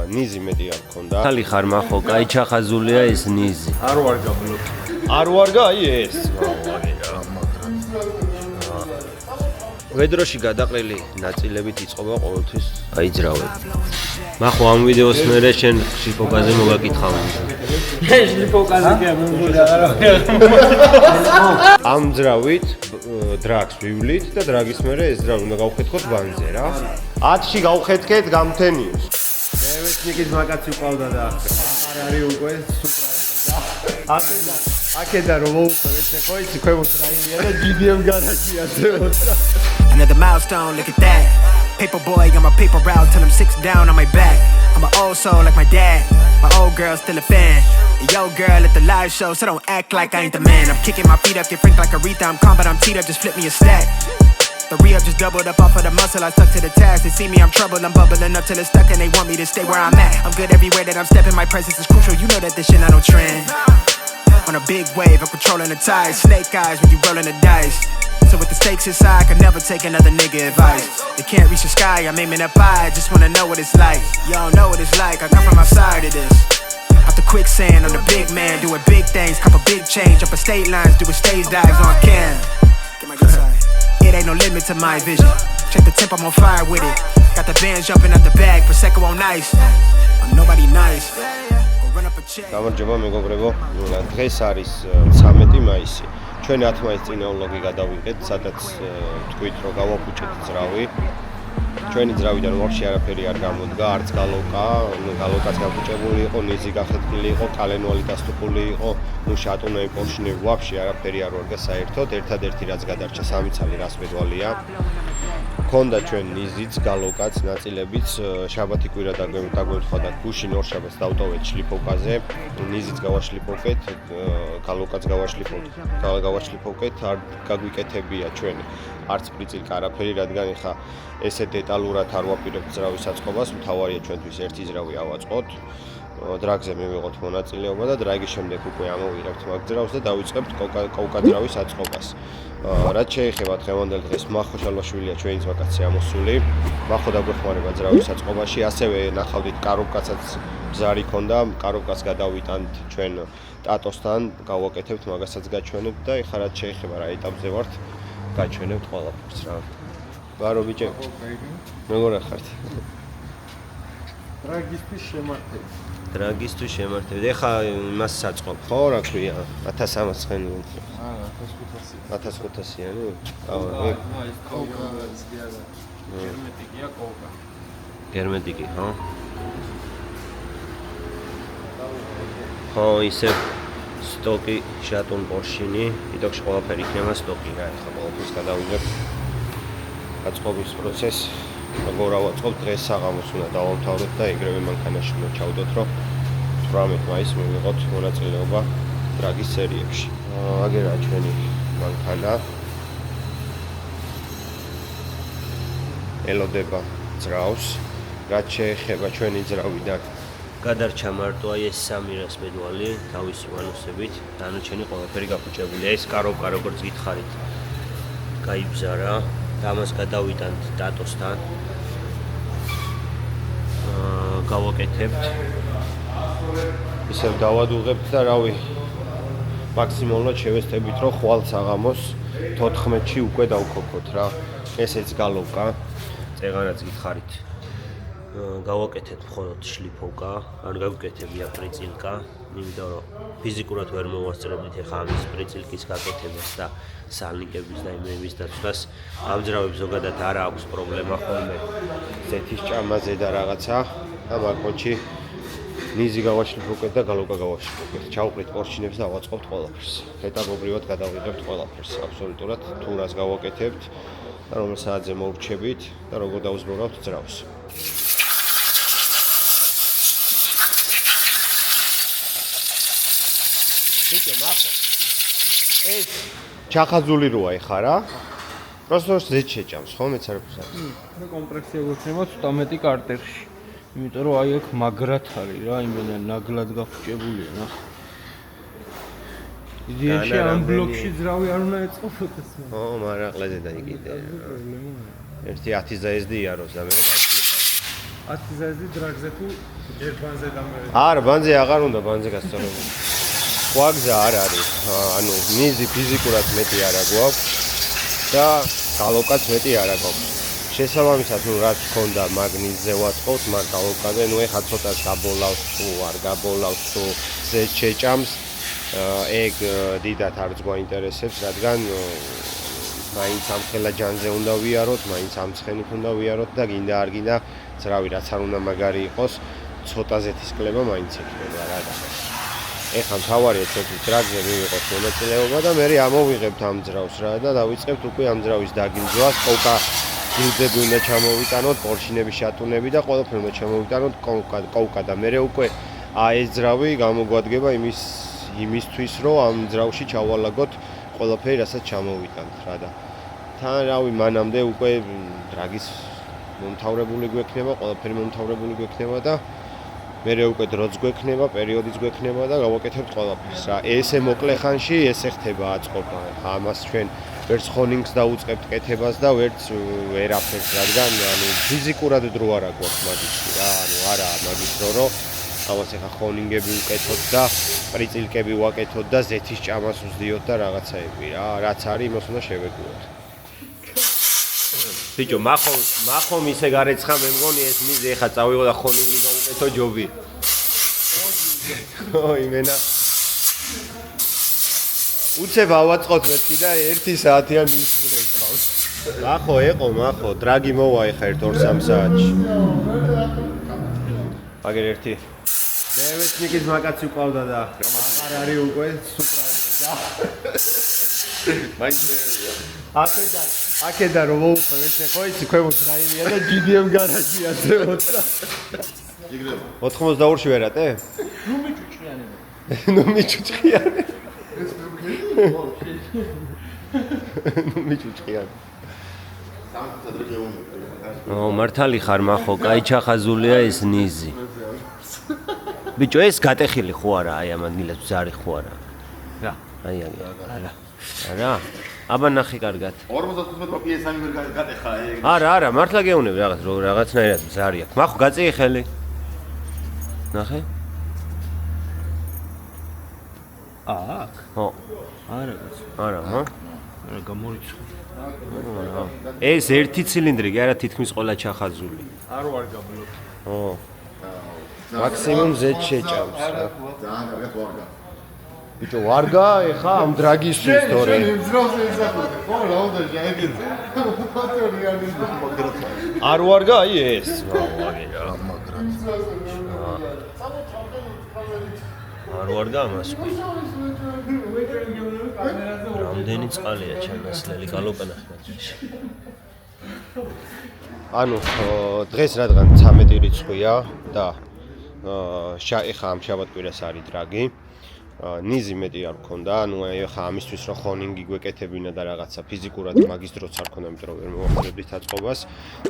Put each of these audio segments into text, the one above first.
ნიზი მეტი არ მქონდა. ხალი ხარ maxo, კაი ჩახაზულია ეს ნიზი. არ ვარგა ბლოკი. არ ვარგა აი ეს. ვედროში გადაყრილი ნაწილებით იწყობა ყოველთვის გაიძრავები. maxo ამ ვიდეოს მერე შენ შიფოკაზე მოგაკითხავ. შიფოკაზე კი ამბული არა. ამ ძრავით დრაგს ვივლით და დრაგის მერე ეს ძრავი უნდა გავხეთქოთ ბანზე რა. 10-ში გავხეთქეთ გამთენიოს. მე ვეცნიკის მაკაცი ყავდა და არ არის უკვე სუპრაიზი. აქედან რომ მოუხო ეს ხო იცი ქვემოთ რაიმია და GDM გარაჟია ზეოთა. Another milestone, look at that. Paper boy, got my paper route till I'm 6 down on my back. I'm an old soul like my dad. My old girl still a fan. Yo girl at the live show, so don't act like I ain't the man. I'm kicking my feet up, get frank like Aretha. I'm calm, but I'm teed up, just flip me a stack. The re-up just doubled up off of the muscle, I stuck to the task. They see me, I'm troubled, I'm bubbling up till it's stuck, and they want me to stay where I'm at. I'm good everywhere that I'm stepping, my presence is crucial. You know that this shit not no trend. On a big wave, I'm controlling the tide. Snake eyes when you rolling the dice. So with the stakes inside, I can never take another nigga advice. They can't reach the sky, I'm aiming up high. I just wanna know what it's like. Y'all know what it's like, I come from outside of this. Out the quicksand, I'm the big man, doing big things. Cop a big change, up a state lines, doing stage dives on cam. Get my good side. It ain't no limit to my vision. Check the temp, I'm on fire with it. Got the bands jumping out the bag, Prosecco on ice. I'm nobody nice. გამარჯობა მეგობრებო, დღეს არის 13 მაისი. ჩვენ 10 მაისის წინა ვლოგი გადავიღეთ, სადაც თქვით რომ გავაფუჭეთ ძრავი. ჩვენი ძრავიდან ვაფშე არაფერი არ გამოდგა, არც გალოკაც გაფუჭებული იყო, ნიზი გახეთქილი იყო, კალენვალი დასტუხული იყო, შატუნები პორშნი ვაფშე არაფერი არ ვარგა საერთოდ. ერთადერთი რაც გადარჩა 3 ცალი რას მედვალია. Konda ჩვენ ნიზიც, გალოკაც, ნაწილებიც, შაბათი კვირა დაგვემთხვა და გუშინ ორ შაბათს დავტოვეთ შლიფოვკაზე, ნიზიც გავაშლიფოვკეთ, გალოკაც გავაშლიფოვკეთ, არ გაგვიკეთებია ჩვენ არც პრიცილკა არაფერი, რადგან ეხა ესე დეტალურად არ ვაპირებთ ძრავის აწყობას, მთავარია ჩვენთვის ერთი ძრავი ავაწყოთ. დრაგზე მივიღოთ მონაწილეობა და დრაგის შემდეგ უკვე ამოვიღებთ მაგ ძრავს და დავიწყებთ კოუკა ძრავის აწყობას. რაც შეეხება დღევანდელ დღეს maxo შალვაშვილია ჩვენი ძმაკაცი ამოსული. maxo დაგვეხმარება ძრავის აწყობაში, ასევე ნახავდით კარობკაცაც ბზარი ქონდა, კარობკაც გადავიტანთ ჩვენ ტატოსთან, გავაკეთებთ მაგასაც გაჩვენებთ და ეხლა რაც შეეხება რა ეტაპზე ვართ, გაჩვენებთ ყველაფერს რა. ბარო ბიჭები. როგორ ახართ? დრაგისთვის შემართებით. დრაგისთვის შემართებით. ეხა იმას საწყობ, ხო, რა ქვია? 1300 ხენი. 1500-იანი? აი, ეს კოუკაზია და გერმეტიკია კოუკა. გერმეტიკი, ხო? ხო, ისე სტოკი შატუნ პორშინი, იდოქში ყველაფერი იქნება სტოკი რა, ეხლა ყველაფერს გადავიღებ. აწყობის პროცესი როგორ ავაწყობთ დღეს საღამოს უნდა დავამთავროთ და ეგრევე მანქანაში უნდა ჩავდოთ, რომ 18 მაისს მივიღოთ მონაწილეობა დრაგის სერიებში. აგერაა ჩვენი მანქანა. ელოდება ძრავს. რაც შეეხება ჩვენი ძრავიდან გადარჩა მარტო აი ეს 3 რას მედვალი თავისი ვანუსებით, დანარჩენი ყველაფერი გაფუჭებულია. ეს კარობკა როგორც გითხარით, გაიბზარა. Ამას გადავიტანთ ტატოსთან. გავაკეთებთ. ისევ დავადუღებთ და რავი, მაქსიმალურად შევესწრებით, რომ ხვალ საღამოს 14-ში უკვე დავქოქოთ რა. ესეც გალოკა, წეღანაც გითხარით. გავაკეთეთ მხოლოდ შლიფოვკა, არ გაგვიკეთებია პრიცილკა, იმიტომ რომ ფიზიკურად ვერ მოვასწრებდით ეხლა ამის პრიცილკის გაკეთებას და სალნიკების და იმების დაცვას. ამ ძრავებს ზოგადად არ აქვს პრობლემა ხოლმე ზეთის ჭამაზე და რაღაცა და მაგოჩი ნიზი გავაშლიფოვკეთ და გალოკა გავაშლიფოვკეთ. ჩავყრით პორშინებს და ავაწყობთ ყველაფერს. ეტაპობრივად გადავიღებთ ყველაფერს აბსოლუტურად, თუ რას გავაკეთებთ და რომელ საათზე მოვრჩებით და როგორ დავზბურავთ ძრავს. ბიჭო, maxo. ეს ჩახაზული როა ეხა რა? პროსტოს ზეც შეჭამს, ხო, მეც არ ვფსა. მე კომპლექსია გვექნება ცოტა მეტი კარტერში. იმიტომ რომ აი აქ მაგრად არის რა, იმენა ნაგლად გაფუჭებულია, ნახე. იდეაში ამ ბლოკში ძრავი არ უნდა ეწყობოდეს. ო, მაგრამ ყლეზე დაიგიდე. ერთი 10 ზაესდია როს და მე 10 ზეზი დრაგზე თუ ჯერ ბანზე დამერე. არა, ბანზე აღარ უნდა ბანზე გასწორებული. სხვა გზა არ არის. ანუ ნიზი ფიზიკურად მეტი არა გვაქვს და გალოკაც მეტი არა გვაქვს. შესაბამისად, ნუ რაც გქონდა მაგნიზზე ვაწყობთ, მაგ გალოკაზე, ნუ ეხა ცოტა გაბოლავს თუ არ გაბოლავს თუ ზეც შეჭამს, ეგ დიდად არც გვაინტერესებს, რადგან მაინც ამ ხელა ჯანზე უნდა ვიაროთ, მაინც ამ ცხენით უნდა ვიაროთ და გინდა არ გინდა, ძრავი რაც არ უნდა მაგარი იყოს, ცოტა ზეთის კლება მაინც იქნება რა და. ეხლა მთავარია ცოტა დრაგზე მივიღოთ მონაწილეობა და მე ამოვიღებთ ამ ძრავს რა და დავიწყებთ უკვე ამ ძრავის დაგინძვას, კოკა გილდები უნდა ჩამოვიტანოთ, პორშინების შატუნები და ყველაფერი უნდა ჩამოვიტანოთ კოკა და მე უკვე ეს ძრავი გამოგვადგება იმისთვის რომ ამ ძრავში ჩავალაგოთ ყველაფერი რასაც ჩამოვიტანთ რა და თან რავი მანამდე უკვე დრაგის მომთავრებული გვექნება, ყველაფერი მომთავრებული გვექნება და მე უკვე დროც გვექნება, პერიოდიც გვექნება და გავაკეთებთ ყველაფერს რა. ესე მოკლე ხანში ესე ხდება აწყობა. ამას ჩვენ ვერც ხონინგს დაუწყებთ კეთებას და ვერც ვერაფერს, რადგან ანუ ფიზიკურად დრო არ აქვს მაგისტრი რა. ანუ არა მაგისტრო რომ ამას ეხა ხონინგები უკეთოთ და პრიწილკები ვაკეთოთ და ზეთის ჭამას ვზდიოთ და რაღაცაები რა. რაც არის იმას უნდა შევეგუოთ. ბიჭო, მახომ ისე გარეცხა მე მგონი ეს მიზე ეხა წავიღო და ხონინგი გავუკეთო ჯობი. ой, მენა. უცებ ავაწყოთ მეთქი და 1 საათიან მისვრეს ყავს. მახო, დრაგი მოვა ეხა 1-2-3 საათში. აგერ ერთი. დევეცნიკის მაკაცი უყავდა და აღარ არის უკვე სუპრავი და. მაინც აქედან რომ მოუხმე ეს ხო იცი ქვემოთ რაიმია და GDM გარაჟია ზემოთა. 82-ში ვერატე? ნუ მიჭუჭყიანი. მართალი ხარ მახო, კაი ჩახაზულია ეს ნიზი. ბიჭო, ეს გატეხილი ხო არა, აი ამ ადგილას ბზარი ხო არა? რა, აი არა. არა. აბა ნახე კარგად. 55 PS-ი ვერ გატეხა ეგ. არა, მართლა გეუნები რაღაც რო რაღაცნაირად ბზარი აქვს. მახო გაწიე ხელი. ნახე. აქ? ხო. არა, არა, ხო? არა, გამორიცხო. ეს ერთი ცილინდრი კი არა თითქმის ყველა ჩახაზული. არ ვარ გაბლოკ. ხო. მაქსიმუმ ზეც შეჭამს რა. ძალიან კარგად ვარგა. ბიჭო, ვარგა ეხა ამ დრაგისთვის თორე. ძროზე იზახოდი. ხო, რა უნდა შეეგეძე. მოტორი არ ის მაგრათა. არ ვარგა აი ეს. ვაგერა. არ ვარგა ამას. რამდენი წყალია ჩანასლელი გალოპენა ხმაჭაში. ანუ დღეს რადგან 13 რიცხვია და ეხა ამ შაბათ-კვირას არის დრაგი. ნიზი მეტი არ გქონდა, ანუ ეხა ამისთვის რომ ხონინგი გვეკეთებინა და რაღაცა ფიზიკურად მაგის დროც არ გქონდა, იმიტომ რომ ვერ მოვახერებდით აწყობას.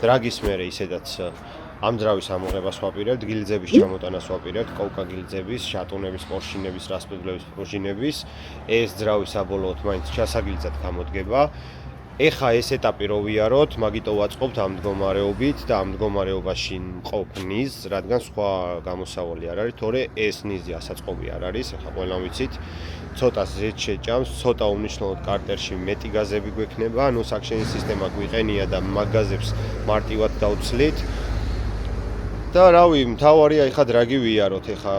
დრაგის მერე ისედაც ამ ძრავის ამოღებას ვაპირებთ, გილძების ჩამოტანას ვაპირებთ, კოკა გილძების, შატუნების, პორშინების, რასპედლების, პროჟინების. ეს ძრავი საბოლოოდ მაინც ჩასაგილძად გამოდგება. ეხა ეს ეტაპი რო ვიაროთ, მაგიტო ვაწყობთ ამ მდგომარეობით და ამ მდგომარეობაში მყოფ ნიზს, რადგან სხვა გამოსავალი არ არის, თორე ეს ნიზი ასაწყობი არ არის, ეხა ყველამ ვიცით. ცოტა ზეც შეჭამს, ცოტა უმნიშვნელოდ კარტერში მეტი გაზები გვექნება, ანუ საქშენის სისტემა გვიყენია და მაგ გაზებს მარტივად დავცლით. და რავი, მთავარია ეხა დრაგი ვიაროთ, ეხა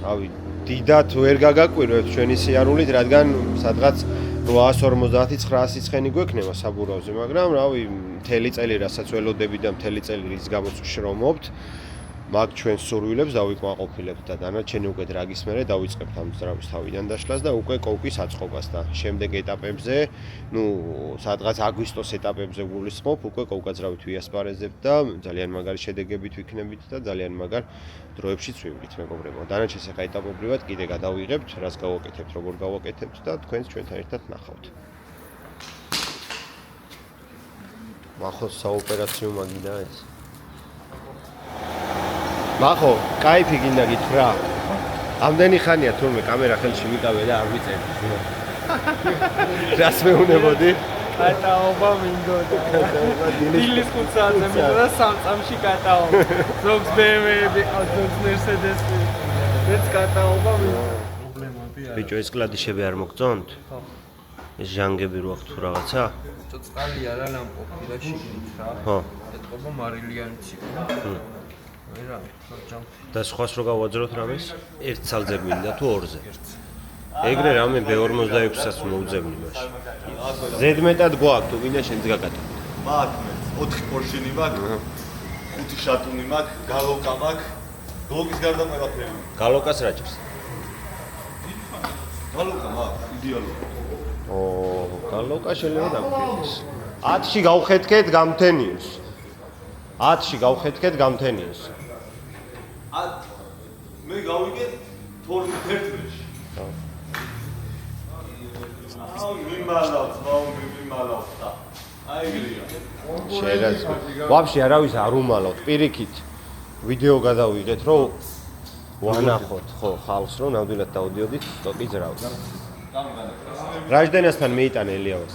რავი, დიდად ვერ გაგაკვირვებთ ჩვენი სიარულით, რადგან სადღაც 859 ცხენი გვექნება საბურავზე, მაგრამ რავი, მთელი წელი რასაც ველოდები და მთელი წელი რის გამოც შრომობთ, მაგ ჩვენ სურვილებს დავიკმაყოფილებთ და დანარჩენი უკვე დრაგის მერე დავიწყებთ ამ ძრავის თავიდან დაშლას და უკვე კოკის აწყობას და შემდეგ ეტაპებზე, ნუ სადღაც აგვისტოს ეტაპებზე გულისხმობ, უკვე კოკაძრავით ვიასპარეზებთ და ძალიან მაგარი შედეგებით ვიქნებით და ძალიან მაგარ დროებშიც ვივლით მეგობრებო. დანარჩენს ახლა ეტაპობრივად კიდე გადავიღებთ, რას გავაკეთებთ, როგორ გავაკეთებთ და თქვენს ჩვენთან ერთად ნახავთ. მახოს საოპერაციო მაგიდა ეს. მახო, кайფი გინდა გითხრა. ამდენი ხანია თურმე კამერა ხელში ვიკავე და არ ვიწერდი. რას მეუნებოდი? კატაობა მინდოდა. დილის 5 საათზე მინდოდა 3 წამში კატაობა. ზოგს BMW-ები, ზოგს Mercedes-ები. მეც კატაობა მინდოდა. პრობლემები არა. ბიჭო, ეს კლადიშები არ მოგწონთ? ხო. ეს ჟანგები რო აქვს თუ რაღაცა? ცოტა წყალი არა ლამპოფი და შიგნით რა. ხო. ეთყობა მარილიანი ციკლი. ვერა, ჯამფი. და სხვას რო გავაძროთ რამეს? ერთ ცალზე გვინდა თუ ორზე? ეგრე რამე B46-ს მოუძებნი მაშინ. ზედმეტად გვაქვს თუ გინდა შენც გაკატო. მაქვს მე 4 პორშინი მაქვს 5 შატუნი მაქვს გალოკა მაქვს გლოკის გარდა ყველაფერი გალოკას რა ჭირს? გალოკა მაქვს იდეალურად ო, გალოკა შეიძლება დამფიქრდეს. 10-ში გავხეთქეთ გამთენიოს. 10-ში გავხეთქეთ გამთენიოს. მე გავიგე 12-ში მიმალავს, მიმალავს და აი გრია. შეიძლება. ვაფშე არავის არ უმალავთ, პირიქით. ვიდეო გადავიღეთ, რომ ვანახოთ, ხო, ხალხს რომ ნამდვილად დაუდიოდით, ტოტი ძრავს. რაჟდენასთან მიიტანე ელიავას.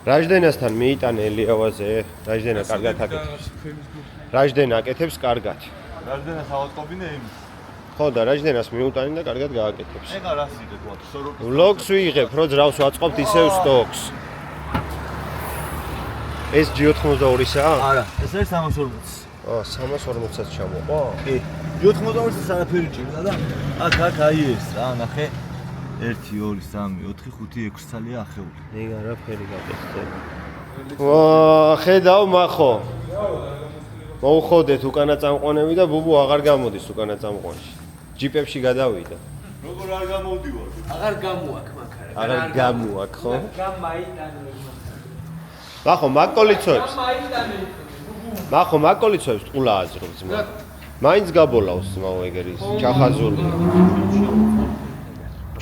რაჟდენასთან მიიტანე ელიავაზე, რაჟდენა კარგად აკეთებს. რაჟდენა აკეთებს კარგად. რაჟდენა ავატყობინე იმის. ხო და რაჟდენას მიუტანი და კარგად გააკეთებს. ეხლა რას იღებ ვარ? სოროკის ვლოგს ვიღებ, რომ ძრავს ვაწყობთ ისევ სტოკს. ეს G82-საა? არა, ეს არის 340. 340-საც ჩამოყვა? კი. 82-ს არაფერი ჭირდა და აქ აი ეს რა, ნახე. 1 2 3 4 5 6 ცალია ახეული. ეგ არაფერი გაკეთდება. ვა, ხედავ მახო. მოუხოდეთ უკანა წამყვანები და ბუბუ აღარ გამოდის უკანა წამყვანში. ჯიპებში გადავიდა. როგორ არ გამოვდივარ? აღარ გამოაქვს მაგარი. აღარ გამოაქვს, ხო? გამაიტანე. მახო, მაკოლიცოებს. გამაიტანე. მახო, მაკოლიცოებს ტყულა აზრობს ძმა. მაინც გაბოლავს ძმაო ეგერი ჩახაზული.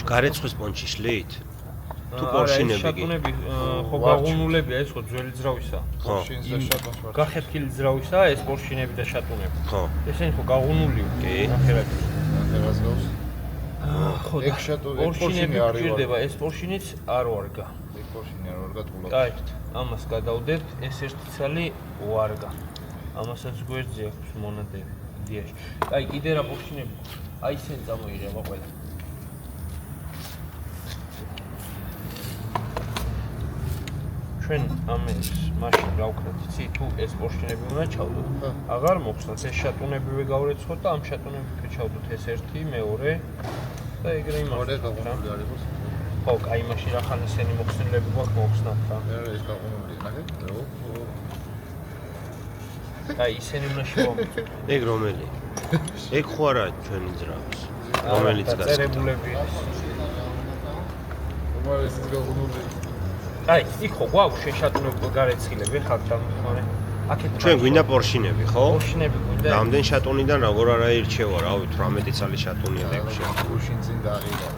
გარეცხვის პონჩი შლით? თუ პორშინები კი? შატუნები ხო გაღუნულებია, ეს ხო ძველი ძრავისა. პორშინზე შატუნს ვარ. გახეთქილი ძრავისა, ეს პორშინები და შატუნები. ხო. ესენი ხო გაღუნულია. კი. ნახერაკი. ნახევას გავს. ხო, ეგ შატუნი, პორშინები არ გჭირდება, ეს პორშინიც არ ვარგა. ეგ პორშინი არ ვარგა კაი, ამას გადავდებთ, ეს ერთი ცალი ვარგა. ამასაც გვერდზე აქვს მონადები იდეაში. კაი, კიდე რა პორშინები? აი ისინი წამოიღება ყველა. ჩვენ ამას მაშინ გავქრათ, იცი, თუ ეს პორშინები უნდა ჩავდოთ. აღარ მოხსნათ, ეს შატუნებივე გავრეცხოთ და ამ შატუნებივე ჩავდოთ ეს ერთი, მეორე და ეგრე იმას. ორე გაღუნული არ იყოს. ხო, კაი, მაშინ ახალ ისენი მოხსნილები გვაქვს მოხსნათ რა. ეს გაღუნული, ნახე? კაი, ისენი უნდა შევამოწმოთ. ეგ რომელი? ეგ ხო არა ჩვენი ძრავს. რომელიც გასწრაფ. წერებულები. უმალეს გაღუნული. აი, იქ ხო გვაქვს შეშატუნებულ გარეცხილები, ხალხ დამხმარე. აქეთ ჩვენ გვინდა პორშინები, ხო? პორშინები გვინდა. რამდენ შატუნიდან როგორ არა ირჩევა, რავი, 18 წელი შატუნია და იქ გუშინ წინ დააღირა.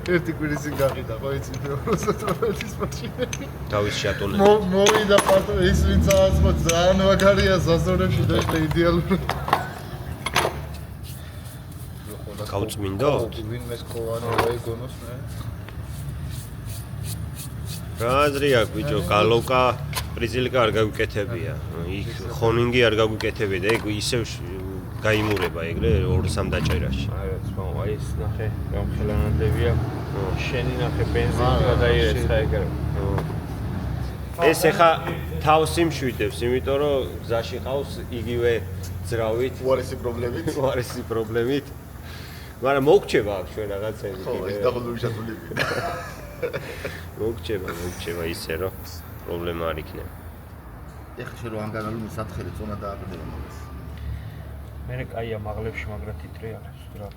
ერთი კვირის წინ გაყიდა, ხო იცი პროფესორის პორშინები. თავის შატუნები. მოვიდა პარტო ის ვინც აწყო ძალიან მაგარია ზაზორებში და იდეალურად. გავწმინდოთ? ვინმეს ყოვანი აიგონოს მე. რა აზრი აქვს ბიჭო, გალოკა პრიზილკა არ გაგვიკეთებია. იქ ხონინგი არ გაგვიკეთებია და ეგ ისევ გაიმურება ეგრე 2-3 დაჭერაში. არა, თქო, აი ეს ნახე, გამხელანადებია. შენი ნახე ბენზინი გადაირეცხა ეგრე. ეს ეხა თავს იმშვიდებს, იმიტომ რომ გზაში ყავს იგივე ძრავით, უარესი პრობლემით. უარესი პრობლემით. მაგრამ მოგჩება აქ ჩვენ რაღაცები. ხო, ეს დაღლული შატუნებია. მოგჩება ისე რომ პრობლემა არ იქნება. ეხლა შენ რო ანგარალული სათხელი წონა დააყრდება მაგას. მე კაია მაღლებში მაგრა თიტრი არის, რა.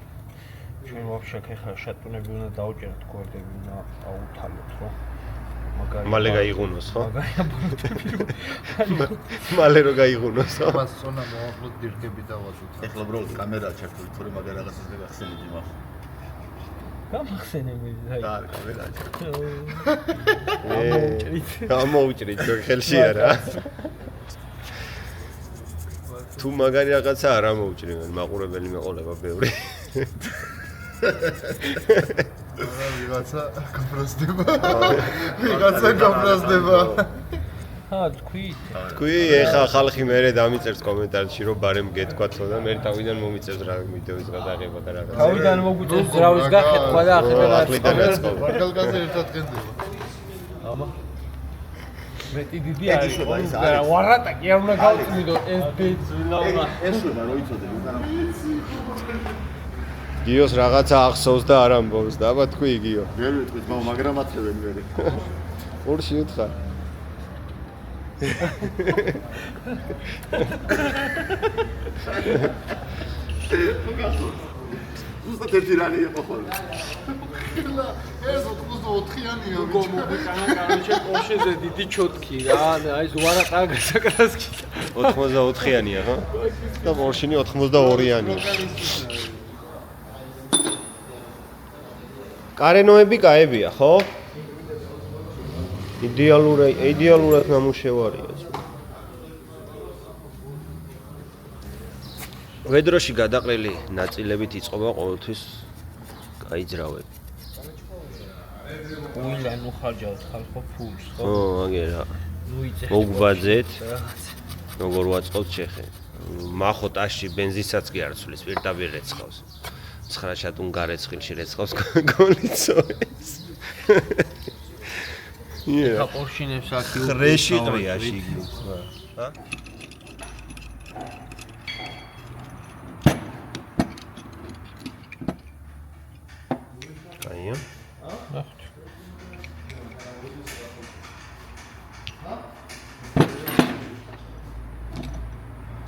ჩვენ ვაფშე ხა შატუნები უნდა დაუჭეროთ, გვერდები უნდა აუთალოთ, ხო? მალე გაიღუნოს, ხო? მაგარია ბოროტები რო. მალე რო გაიღუნოს, ხო? მას წონა მოახლოთ დირგები დავაჭოთ. ეხლა უბრალოდ კამერაა ჩართული, თორე მაგარ რაღაცას გახსენებდი მაგ. გამახსენები აი. და კამერაა ჩართული. გამოუჭრით ჩვენ ხელში არა. თუ მაგარი რაღაცა არ ამოუჭრი, მაყურებელი მეყოლება ბევრი. ვიღაცა გაფროსდება. ვიღაცა გაფროსდება. თქვი ეხა ხალხი მერე დამიწერს კომენტარში რომ ბარემ გეთქვათ და მე თავიდან მომიწევს რა ვიდეოს გადაღება და რაღაც. თავიდან მოგვიწევს ძრავის გახეთქვა და ახლიდანაც ყოლა. ვარგალგაზე ერთად ყენდება. ამა მეტი დიდი არის. ვარატაკი არ უნდა გავწმიდო ეს ბეძვილაურა. ესურა რო იცოდე უკანა. გიოს რაღაცა ახსოვს და არ ამბობს და აბა თქვი იგიო. ვერ ვიტყვით, მაგრამ ათევენ მერე. ორში უთხარ. უბრალოდ ერთი რანი იყო ხოლმე. ეს 84-იანია. კანაკანჩე პორშეზე დიდი ჩოტკი რა. აი ზوارაყა გასაკრასკი. 84-იანია, ხო? და პორშინი 82-იანია. კარენოები კაებია, ხო? იდეალურად ნამუშევარია. ვედროში გადაყრილი ნაწილებით იწყობა ყოველთვის კაი ძრავები. უილან უხარჯავთ ხალხო ფულს, ხო? ხო, აგერა. ნუ იწეხ. მოგბაძეთ. როგორ ვაწყობთ შეხე. მახო ტაში ბენზინსაც კი არ ცვლის, პირდაპირ რეცხავს. 9 შატუნ გარეცხილში რეცხავს გოლიცოეს. ხა პორშინებს აქ ხრეში ყრიაში იგივე. ჰა? კაია. ნახეთ.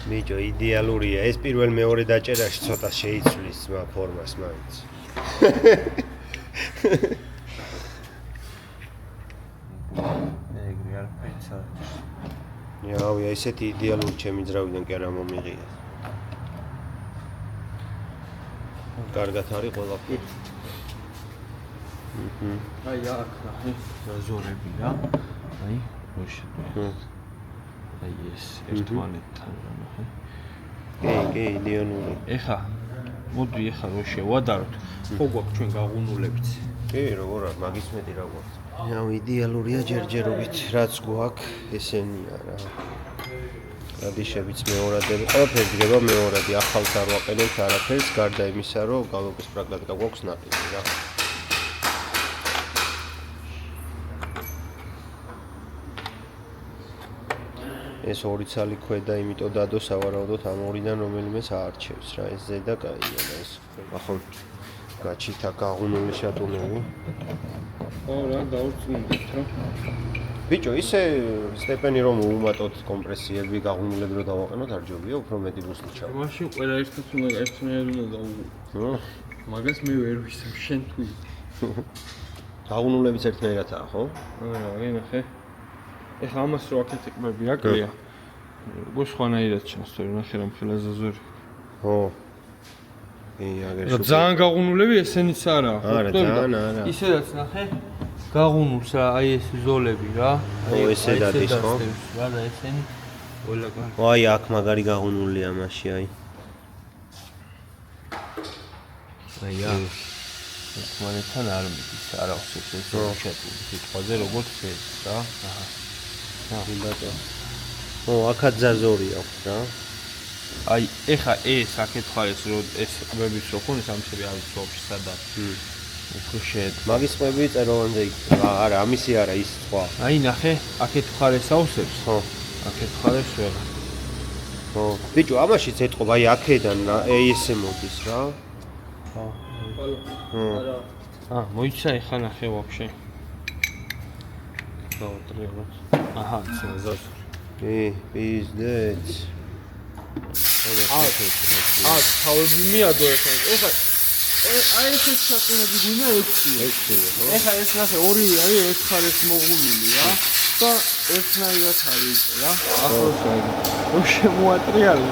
მიჯო იდეალურია. ეს პირველ მეორე დაჭერაში ცოტა შეიცვლის ფორმას მაინც. ეგრე არ ფეცა. იავი, ესეთი იდეალური ჩემი ძრავიდან კი არა მომიღია. კარგად არის ყველაფერი. აი აქ ნახე, ზაზორები რა. აი, მოშე. აი ეს ერთმანეთთან რა ნახე. კი, იდეალური. ეხა მოდი ეხა რო შევადაროთ. ხო გვაქვს ჩვენ გაღუნულებიც. კი, როგორ არის, მაგის მეტი რა გვაქვს. იავი, იდეალურია ჯერჯერობით, რაც გვაქვს, ესენია რა. რადიშებიც მეორადები, ყველაფერი დგება მეორადი, ახალს არ ვაყენებთ არაფერს, გარდა იმისა, რომ გალოპის პრაგმატიკა გვაქვს ნაკლები რა. ეს ორი ცალი ქვედა, იმიტომ დადო სავარაუდოდ ამ ორიდან რომელიმეს აარჩევს რა, ეს ზედა კაია და ეს ახლა გაჩითა გაღუნული შატუნები. ხო რა, დაურწმუნდით რა. ბიჭო, ისე სტეპენი რომ უუმატოთ კომპრესიები, გაღუნულები რომ დავაყენოთ, არ ჯობია, უფრო მეტი ბუსტი ჩავ. მაშინ ყველა ერთად უნდა ერთმანეთად უნდა დაუგო. მაგას მე ვერ ვისმ, შენ თუ. გაღუნულებიც ერთნაირადაა, ხო? არა, გენახე. ეხა ამას რო აქეთ ეკმები რა კრია. გო სხვანაირად ჩანსწორი, ნახე რა მხელა ზაზორი. ხო. აგერ რა ძალიან გაღუნულები ესენიც არა. არა, ძალიან არა. ისედაც ნახე. გაღუნულს რა, აი ეს ზოლები რა. ო, ესე დადის, ხო? რა და ესენი ყველა კარ. აი, აქ მაგარი გაღუნულია მასში, აი. აი ერთმანეთთან არ მიდის, არა ხსოვს ეს შეჭული სიტყვაზე როგორც ეს რა. აჰა. ბატონო. ო, აქაც ზაზორი აქვს რა. აი, ეხა ეს აქეთ ხარეს რომ ეს ყბების რო ხონის ამ შევი არის სოფში სადაც. უფრო შედ. მაგის ყბები წეროვანზე იქნება. არა, ამისი არა, ის სხვა. აი, ნახე, აქეთ ხარეს ავსებს. ხო. აქეთ ხარეს ვეღარ. ხო. ბიჭო, ამაშიც ეთყობა, აი აქედან ესე მოდის რა. ხო. ხო. მოიცა ეხა ნახე ვაფშე. დაუტრიალო. აჰა, ზაზ. პიზდეც. აა, თავები მიადო ეხა. აი ეს შატუნები გვინა 6-ია. 6-ია, ხო? ეხა ეს ნახე, ორივე არის ერთ ხარეს მოღუნული რა. და ერთნაირად არის რა. ახლოს აი. რო შემოატრიალე.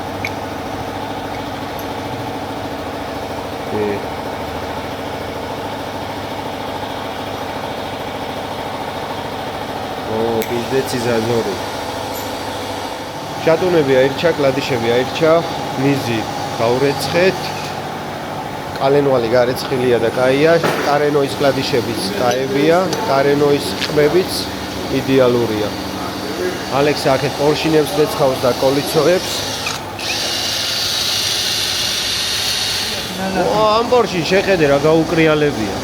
პიზდეცი ზაზორი. შატუნები აირჩა, კლადიშები აირჩა, მიზი გაურეცხეთ. კალენვალი გარეცხილია და კაია, კარენოის კლადიშებიც კაებია, კარენოის ყბებიც იდეალურია. ალექსი აქეთ პორშინებს რეცხავს და კოლიცოებს. ამ პორშინ შეხედე რა გაუკრიალებია.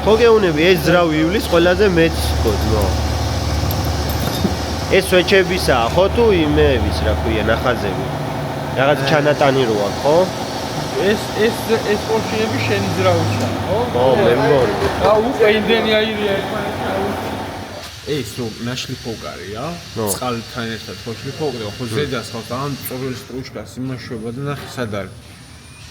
ხო გეუნები ეს ძრავი ივლის ყველაზე მეც გოდნო. ეს სვეჩებისაა ხო თუ იმეების რა ქვია ნახაზები. რაღაც ჩანატანი რო აქვს ხო? ეს პორშინები შენი ძრავია, ხო? ხო, მე მგონი. და უკვე იმდენი აირია ერთმანეთს. ეს რომ ნაშლიფოკარია, წყალთან ერთად ხო შლიფოკრია, ხო ზედას ხო და ამ წვრილი სტრუჩკას იმაშვება და ნახე სად არის.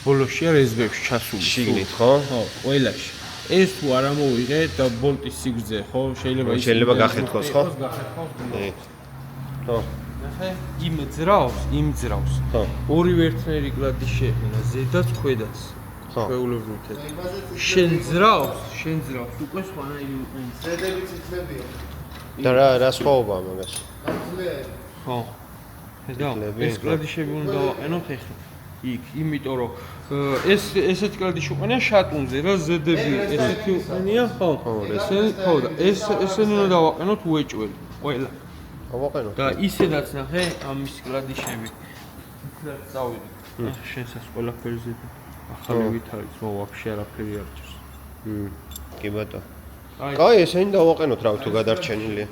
ბოლოშია რეზბებში ჩასული. შიგნით ხო? ხო, ყველაში. ეს თუ არ ამოვიღე და ბოლტის სიგრძე ხო შეიძლება გახეთქოს ხო? ხო. ნახე, იმ ძრავს. ხო. ორივე ერთნაირი კლადი შეეყინა, ზედაც, ქვედაც. ხო. ჩვეულებრივ თეთრ. შენ ძრავს უკვე სხვანაირი უყენს. ზედები ციცლებია. და რა სხვაობაა მაგაში? ხო. ეს კლადიშები უნდა დავაყენოთ ახლა. იქ, იმიტომ რომ ესეთი კლადიში უყენია შატუნზე, რა ზედები ესეთი უყენია, ხო? და ესენი უნდა დავაყენოთ უეჭველი, ყველა. დავაყენოთ. და ისედაც ნახე, ამის კლადიშები. იქაც წავიდი. შენსაც ყველაფერი ზედა. ახალი ვით არის, ვაფშე არაფერი არ ჭირს. კი ბატონო. კაი, ესენი დავაყენოთ რა თუ გადარჩენილია.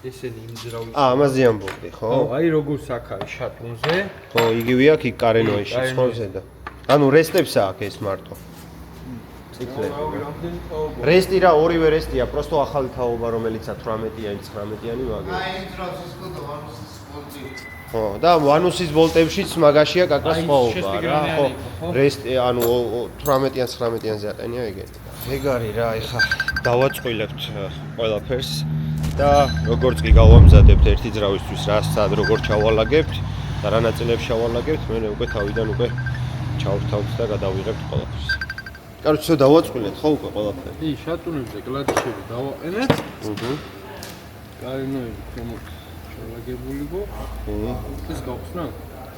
ესენი იმ ძრავის. ამაზე ამბობდი, ხო? ხო, აი როგორც აქ არის შატუნზე. ხო, იგივე აქ იქ კარენოიში ხო ზედა. ანუ რესტებსა აქ ეს მარტო. რესტი რა, ორივე რესტია, პროსტო ახალი თაობა რომელიც 18-იანი, 19-იანი მაგე. აი ეს რა სკოტო ვანუსის სპორტი. ხო, და ვანუსის ბოლტებშიც მაგაშია კაკა სხვაობა რა, ხო. რესტი, ანუ 18-იან, 19-იანზე აყენია ეგეთი. ეგარი რა, ეხა დავაწყვილებთ ყველაფერს. და როგორც კი გავამზადებთ ერთი ძრავისთვის რა სად როგორ ჩავალაგებთ და რა ნაწილებს ჩავალაგებთ, მე უკვე თავიდან უკვე ჩავრთავთ და გადავიღებთ ყველაფერს. კაროჩ, ცოტა დავაწყვილეთ ხო უკვე ყველაფერი? ი, შატუნებზე კლადიშები დავაყენეთ. კარენოები ქვემოთ ჩავაგებული გო. ეს გავხსნა?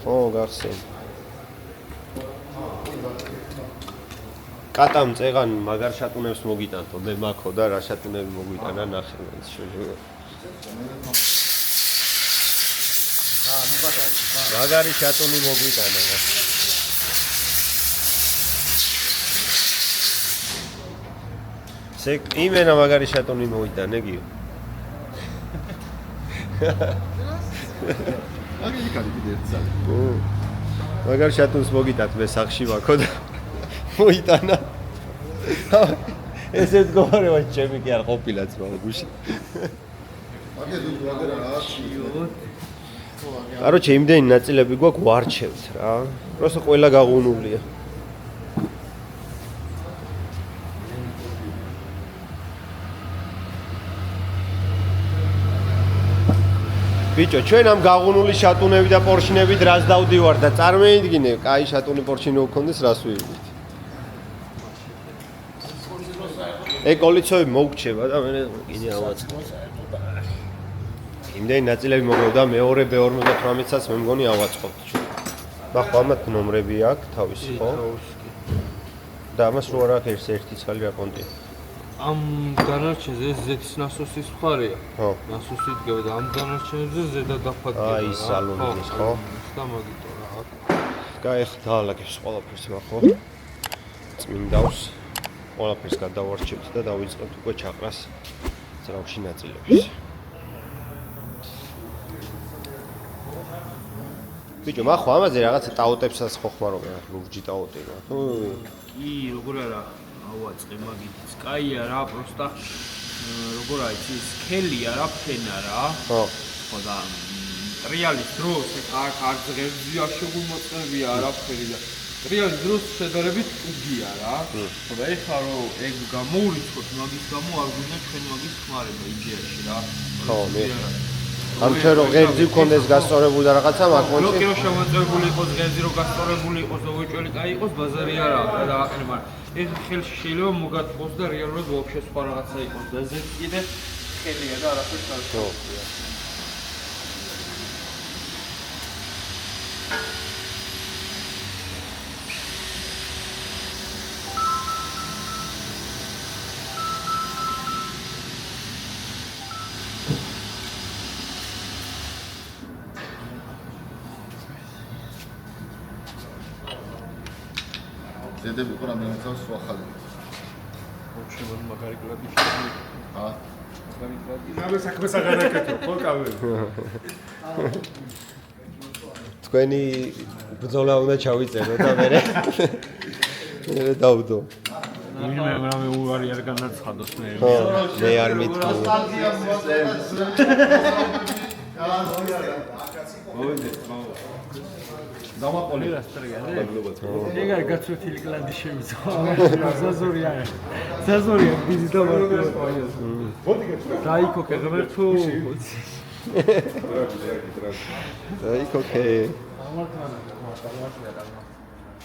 ხო, გახსენე. კატამ წეღან მაგარ შატუნებს მოგიტანთო, მე მაქო და რა შატუნები მოგვიტანა ნახე ეს შეიძლება. მაგარი შატუნი მოგვიტანა რა. იმენა მაგარი შატუნი მოიტანე გიო. აგი იქ არის კიდე ერთი სალი. მაგარ შატუნს მოგიტანთ მე სახში მაქო და მოიტანა. ეს ერთგვარება ჩემი კი არ ყოფილა ძმა გუში. აგე რა აშიო. კაროჩე, იმდენი ნაწილები გვაქვს ვარჩევთ რა. просто ყველა გაღუნულია. ბიჭო, ჩვენ ამ გაღუნული შატუნები და პორშინები დრას დავდივარ და წარმოიდგინე, კაი შატუნი პორშინი უქონდეს რას ვივლით. ეკოლიცოები მოგჩება და მე კიდე ავაწყობ. იმდენი ნაწილები მოგევა მეორე B58-საც მე მგონი ავაწყობთ ჩვენ. ნახო, ამათ ნომრები აქვს თავისი, ხო? და ამას რო არ აქვს ერთი ცალი რა პონტია. ამ დანარჩენზე ეს ზეთის ნასოსის მხარეა. ხო. ნასოსი იდგება და ამ დანარჩენებზე ზედა დაფადგება. აი, ის სალონი, ხო? და მაგიტომ რა. კაი, დაალაგებს ყველაფერს ნახო. წმინდავს. ყველაფერს გადავარჩევთ და დავიწყებთ უკვე ჩაყრას ძრავში ნაწილებს. ბიჭო, მაგ ხო ამაზე რაღაცა ტაოტებსაც ხო ხმარობენ, ლურჯი ტაოტება. კი, როგორ არა ავაწყე მაგითიც. კაია რა, პროსტა როგორ არის ის სქელია რა, ფენა რა. ხო. ხო და ტრიალის დროს აქ არც ღერძია შეგულმოწმებია არაფერი და ტრიალის დროს შედარებით უგია რა. ხო და ეხლა რომ ეგ გამოურიცხოთ მაგის გამო არ გვინდა ჩვენ მაგის ხმარება იდეაში რა. ხო, მე. ამ ჩვენ რო ღერძი გქონდეს გასწორებული და რაღაცა მაგ მომენტში. ბლოკი რო შემოწმებული იყოს, ღერძი რო გასწორებული იყოს და უეჭველი კაი იყოს, ბაზარი არაა და აყენე, მაგრამ ეს ხელში შეიძლება მოგატყოს და რეალურად ვაფშე სხვა რაღაცა იყოს და ზედ კიდე ხელია და არაფერს არ შეუძლია. ზედები ყურა მიიწევს სხვა ხალხი. ოჩემან მაგარი კლადი შეგვიძლია. აა ამე საქმეს აღარ აკეთებ, ხო კავე? თქვენი ბრძოლა უნდა ჩავიწერო და მე დავდო. ვინმე რამე უარი არ განაცხადოს მე. ხო, მე არ მითქვა. დამაყოლე ეგ არ გაწვეთილი კლადი შემიძლია. ზაზორია. ზაზორია ბიზი დამარტო. დაიქოკე ღმერთო. დაიქოკე.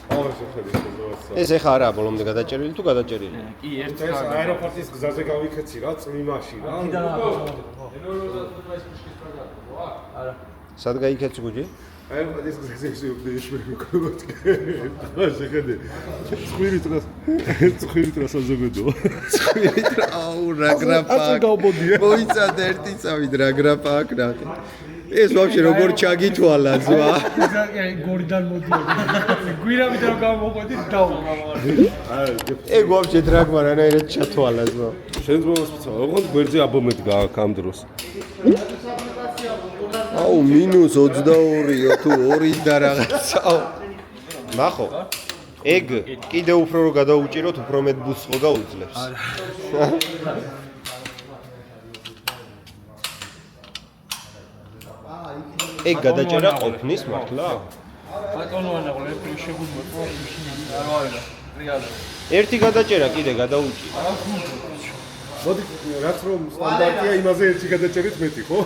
აუ შეხედე ზოგადად. ეს ეხა არა ბოლომდე გადაჭერილი თუ გადაჭერილი? კი ერთ ეს აეროპორტის გზაზე გავიქეცი რა წვიმაში რა. სად გაიქეცი გუჯი? აეროპორტის გზაზე შეგვიძლია მეკობროთ. შეხედე. ცხვირი ტრას საზოგადო. აუ რა გრაფა. მოიცადე ერთი წავით რა გრაფა აქ რა. ეს ვაფშე როგორ ჩაგითვალა ზვა. გორიდან მოდიოდი. გვირავიდან რომ გამოყვედი დავუყავარ. ეგ ვაფშე დრაგმა რანაირად ჩათვალა ზვა. შენ ზმოვასწავ, ოღონდ გვერდზე აბომეთ გააკ ამ დროს. აუ -22 თუ 2 და რაღაცაო. ნახო. ეგ კიდე უფრო რო გადაუჭიროთ, უფრო მეტ ბუსს ხო გაუძლებს. ეგ გადაჭერა ყოფნის მართლა? ბატონო ანაღო ერთი შეგვიმოწვა არ ვარდა. რეალურად. ერთი გადაჭერა კიდე გადაუჭირა. მოდი რაც რომ სტანდარტია იმაზე ერთი გადაჭერით მეტი, ხო?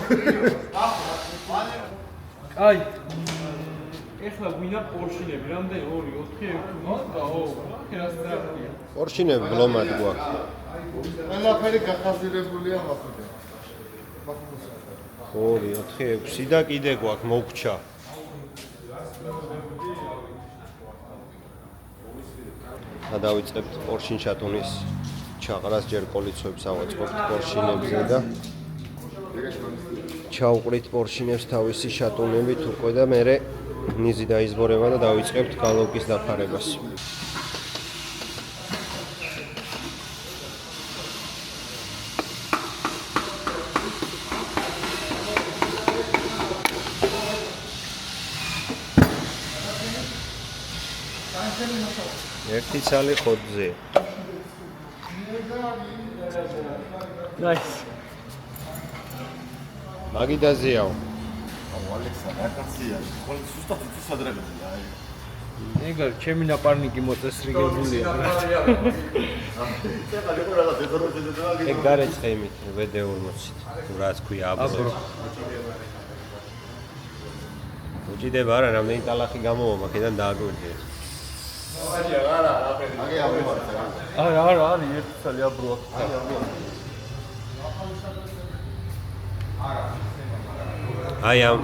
აი. ეხლა გვინდა პორშინები, რამდენი 2, 4, 5 და 2. რა სწრაფია. პორშინები ბლომად გვაქვს. ყველაფერი გახაზირებულია მახოთე. 2, 4, 6 და კიდე გვაქვს მოგჩა. და დავიწყებთ პორშინ შატუნის ჩაყრას ჯერ კოლიცოებს ავაწყობთ პორშინებზე და ჩავყრით პორშინებს თავისი შატუნებით უკვე და მერე ნიზი დაიზბორება და დავიწყებთ გალოვკის დაფარებას. ერთი ცალი ხოთზე. ნაის. მაგიდაზეაო. აუ ალექსა რა კაცია. ხოლმე სუსტად სადრაგებია აი. ეგ არის ჩემი ნაპარნიკი მოწესრიგებულია. ეგ გარეწყემით VD40-ით. თუ რაც ქვია აბრო. უჭიდება რა რამდენი ტალახი გამოვა მაგიდან დააგვირდეთ. არა, არის ერთი ცალი აბრო აქ. აი ამ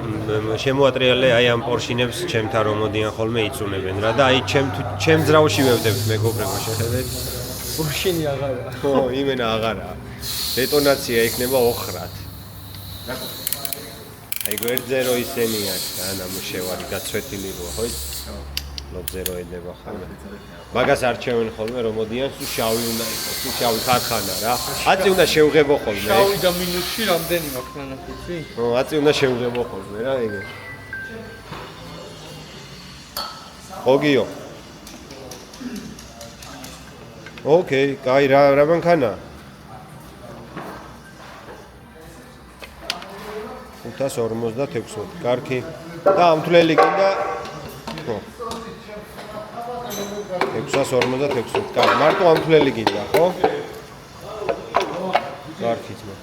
შემოატრიალე აი ამ პორშინებს ჩემთან რომ მოდიან ხოლმე იწუნებენ რა და აი ჩემ ძრავში ვევდებთ მეგობრებო შეხედეთ. პორშინი აღარა. ხო, იმენა აღარა. დეტონაცია იქნება ოხრად. აი გვერდზე რო ისენია და ნამუშევარი გაცვეთილი როა, ხო? ლობზე რო ედება ხოლმე. მაგას არჩევენ ხოლმე რომ მოდიან სულ შავი უნდა იყოს, სულ შავი ქარხანა რა. 10 უნდა შევღებო ხოლმე. შავი და მინუსში რამდენი მაქვს ნანახი? ხო, 10 უნდა შევღებო ხოლმე რა ეგე. ოგიო. ოკეი, კაი რა მანქანა? 556. კარგი. და ამთვლელი გინდა? ხო. 656. კარგი, მარტო ამთვლელი გინდა, ხო? კარგი ძმა.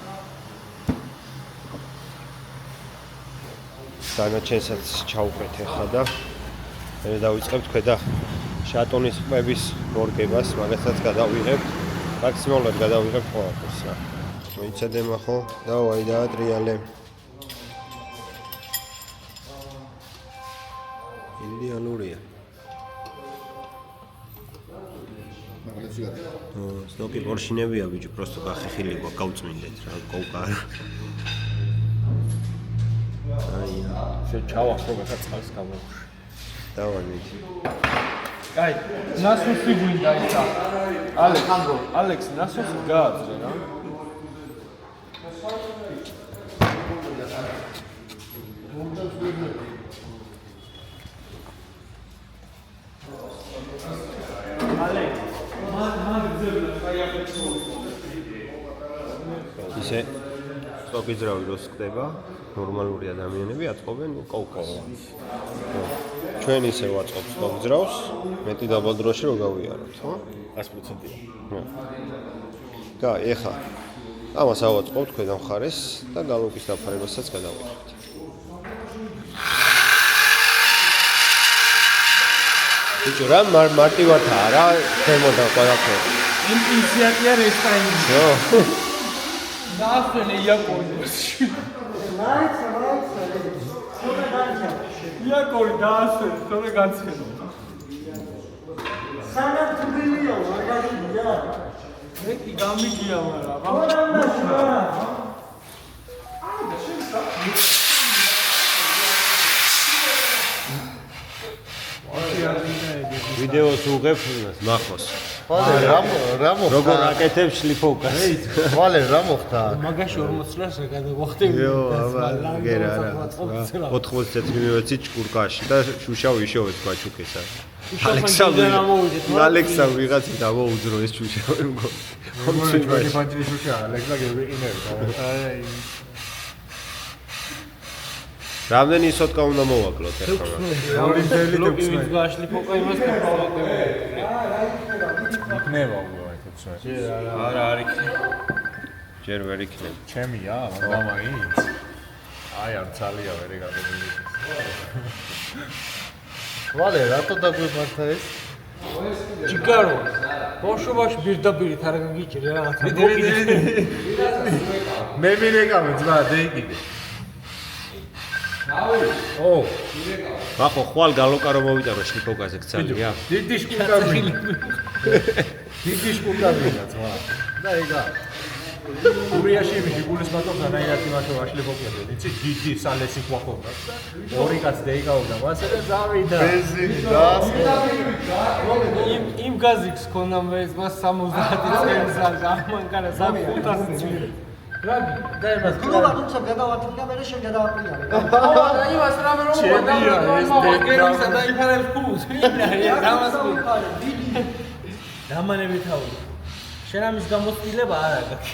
დანარჩენსაც ჩავყრეთ ახლა და მე დავიწყებთ ქვედა შატონის ყბების მორგებას, მაგასაც გადავიღებთ. მაქსიმალურად გადავიღებთ ყველაფერს რა. მოიცადე ხო? დავაი დაატრიალე. იდეალურია. მაგალითად შეგადე. სტოკი პორშინებია ბიჭო, просто გახეხილი გვაქვს, გავწმინდეთ რა, კოუკა. აია, ჩავახრო გახა წყალს გამოვხში. დავანით. კაი, ნასოსი გვინდა ისა. ალექს, ნასოსი გააძრე რა. ისე სტოკის ძრავი როს ხდება, ნორმალური ადამიანები აწყობენ კოუკას. ჩვენ ისე ვაწყობთ სტოკის ძრავს, მეტი დაბალ დროში რო გავიაროთ, ხო? 100%-ია. კაი, ეხა ამას ავაწყობთ ქვედა მხარეს და გალოკის დაფარებასაც გადავიღებთ. ბიჭო, რა მარტივადაა რა, თემოდა ყველაფერი. ინიციატია რესტაინი. ხო. დაასვენე იაკონს. იაკონი დაასვენე, თორე განცხენო. სანათურია მაგალითია. მე კი გამიგია მაგრამ. ვიდეოს უღებ ნახოს. ვალე რა მოხდა? როგორ აკეთებს შლიფოვკას? ვალე რა მოხდა? მაგაში 40 წელს რა გადავახტები. იო, აბა, გერა რა. 80 წელი მივეცი ჭკურკაში და შუშავ იშოვეს ბაჩუკესა. ალექსა ვიღაც დავაუძრო ეს შუშავი მგონი. მე ფანჯრი შუშა, ალექსა გევიყინები. რამდენი სოტკა უნდა მოვაკლოთ ახლა? ლოკივით გაშლიფოკა იმას კითხავდები. იქნება უბრალოდ ეს. არა, არ იქნება. ჯერ ვერ იქნება. ჩემია, მამაიც. აი არ ძალია ვერ ეგაგები. ვალე რატო დაგვემართა ეს? ჯიგარო. ბოშობაში პირდაპირით არ გაგიჭირე რაღაცა. მე მირეკავე ძმა დაიკიდე. ო, ბახო, ხვალ გალოკა რომ მოვიტარო შლიფოვკაზე გცალია? დიდი შკუკაბი. დიდი შკუკაბია ძმა. და ეგა. ურიაში მიში გულის ბატონს ანაირათი მათო აშლიფოვკაზე. იცი დიდი სალესი ყوخონდა. ორი კაც დაიკავდა მასე და დავიდა. ბენზინი დაასხა. იმ გაზიქს ქონდა მე მას 70 წელს არ გამანკარა 500 წელი. რა და იმას გლობა თუმცა გადავარდი და მე შენ გადავაყრიალე. და იმას რამე რომ გერისა და იქარებს ფულს ვინაია დამასკო დამანები თავი შენ ამის გამოცდილება არ აქვს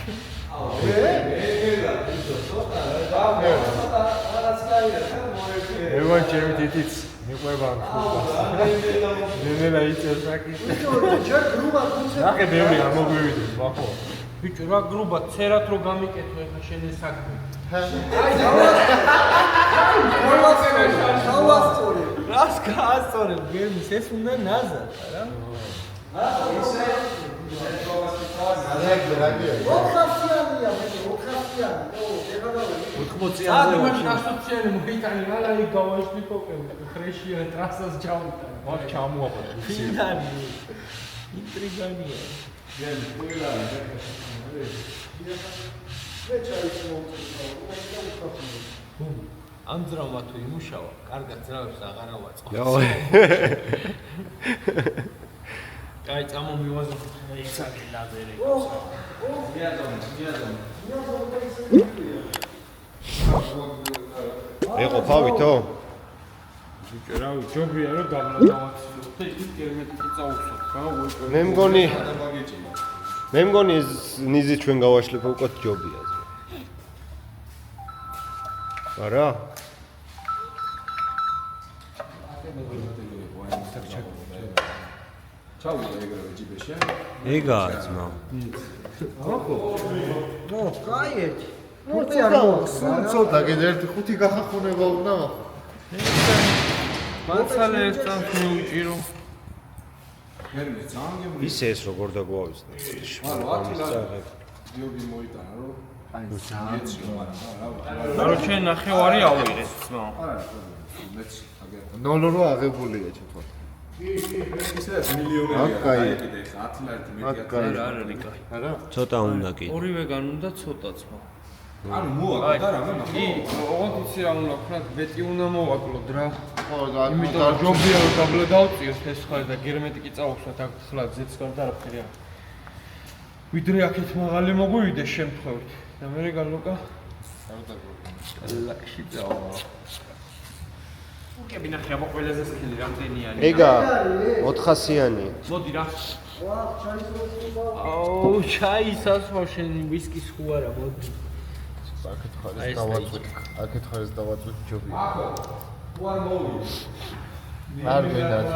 ევან ჩემი თითიც მიყვება ნელა იწევს აკი. ჯერ გლობა თუმცა ნახე ბევრი არ მოგვივიდეს ბახო. ბიჭო რა გრუბა ცერად რო გამიკეთო ეხა შენ ეს საქმე გავასწორე. რას გაასწორებ გემის ეს უნდა ნაზარ რა ოქროსიანია, ოქროსიანი. ო, ეხლა 80-იანი მაშინ 100-იანი მოიტანი რა აი გავაშლიფოკები ხრეშია ტრასას ჩავიტან მაგ ჩამოაყო. ფინალი ინტრიგანია ამ ძრავმა თუ იმუშავა, კარგად ძრავებს აღარ ავაწყო. კაი, წამომივაზო იცანი ლაზერი. ეყოფავითო? ბიჭო რა ჯობია რომ დამლადავացილო და ის გერმეტიკი წაუსვათ რა მე მგონი ეს ნიზი ჩვენ გავაშლიფოთ ჯობია. არა? ჩავიდა ეგრევე ჯიბეში. ეგაა ძმა. ნო, კაიეთი. ნორტი არ მოხსნა. ცოტა კიდე 1-5 გახახუნება უნდა ახლა. მანცალე ეს წამს მიუჭირო. ისე ეს როგორ დაგვავიზნე. არა, 10 ლარი. დიოგი მოიტანა რომ აი საერთოდ Короче, ნახევარი ავიღეს ძმა. ნოლო რო აღებულია ჩათვალ. აკაი. არა, არა, კაი. ცოტა უნდა კი. ორივეგან უნდა ცოტა ძმა. ანუ მოაკლო და რამე კი, ოღონდ იცი რა უნდა ვქნათ, ბეტი უნდა მოვაკლოდ რა. ხო და იმიტომ ჯობია რომ დაბლა დავწიოს ეს ხარ და გერმეტიკი წავუხსნათ აქ ხლა ძეც გარ და არაფერი არ. ვიდრე აქეთ მაღალი მოგვივიდეს შემთხვევით. და მე გალოკა ლაკში წავა. უკები ნახე აბა ყველაზე სქილი რამდენიანი. ეგა 400-იანი. მოდი რა. აუ, ჩაი სასმო შენ ვისკის ხო არა მოდი. აქეთ ხარეს დავაწვით. აქეთ ხარეს დავაწვით ჯობია. არ ვინდათ.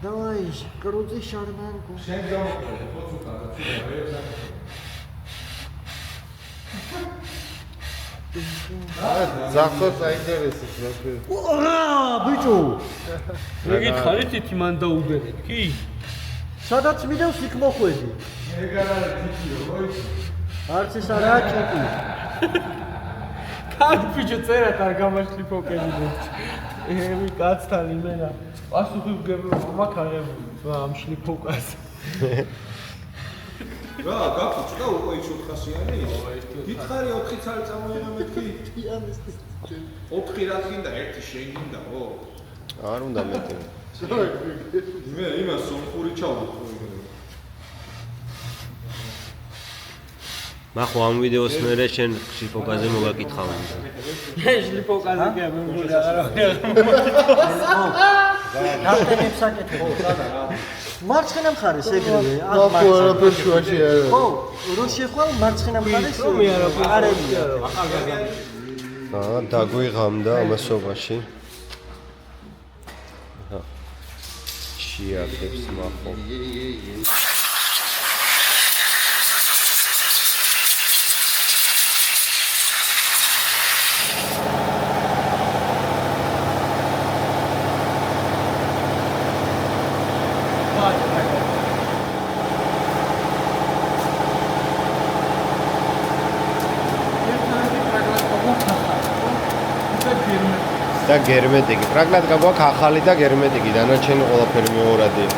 Давай, крути шарманку. ზახოთ საინტერესოს რა. Ура, ბიჭო! მეგით ხარით ითი მან დაუდერეთ, კი? სადაც მიდევს იქ მოხვედი. არც ეს არაა ჭუკი. კაც ბიჭო წერათ არ გამაშლი ფოკები მოჭ. ემი კაცთან იმენა. პასუხი ვგებრო მაქარები. ამ შლიფოკას. რა, გაფუჭდა უკვე ის 400-იანი? გითხარი 4 წელი წამოიღე მეთქი? 4 რა გინდა, 1 შენ გინდაო? არ უნდა მეტი. მე იმას სომხური ჩავუხო. მახო ამ ვიდეოს მერე შენ შიფოკაზე მოგაკითხავ უნდა. შლიფოკაზე კი მე მგონი არა. გახტენებს საკეთებ. მარცხენა მხარეს ეგრევე. აფო არაფერ შუაში არ არის. ხო, რო შეხვალ მარცხენა მხარეს მე არაფერია. დაგვიღამდა ამასობაში. შეაქებს მახო. და გერმეტიკი. პრაგმატ გაგვაქვს ახალი და გერმეტიკი, დანარჩენი ყველაფერი მეორადია.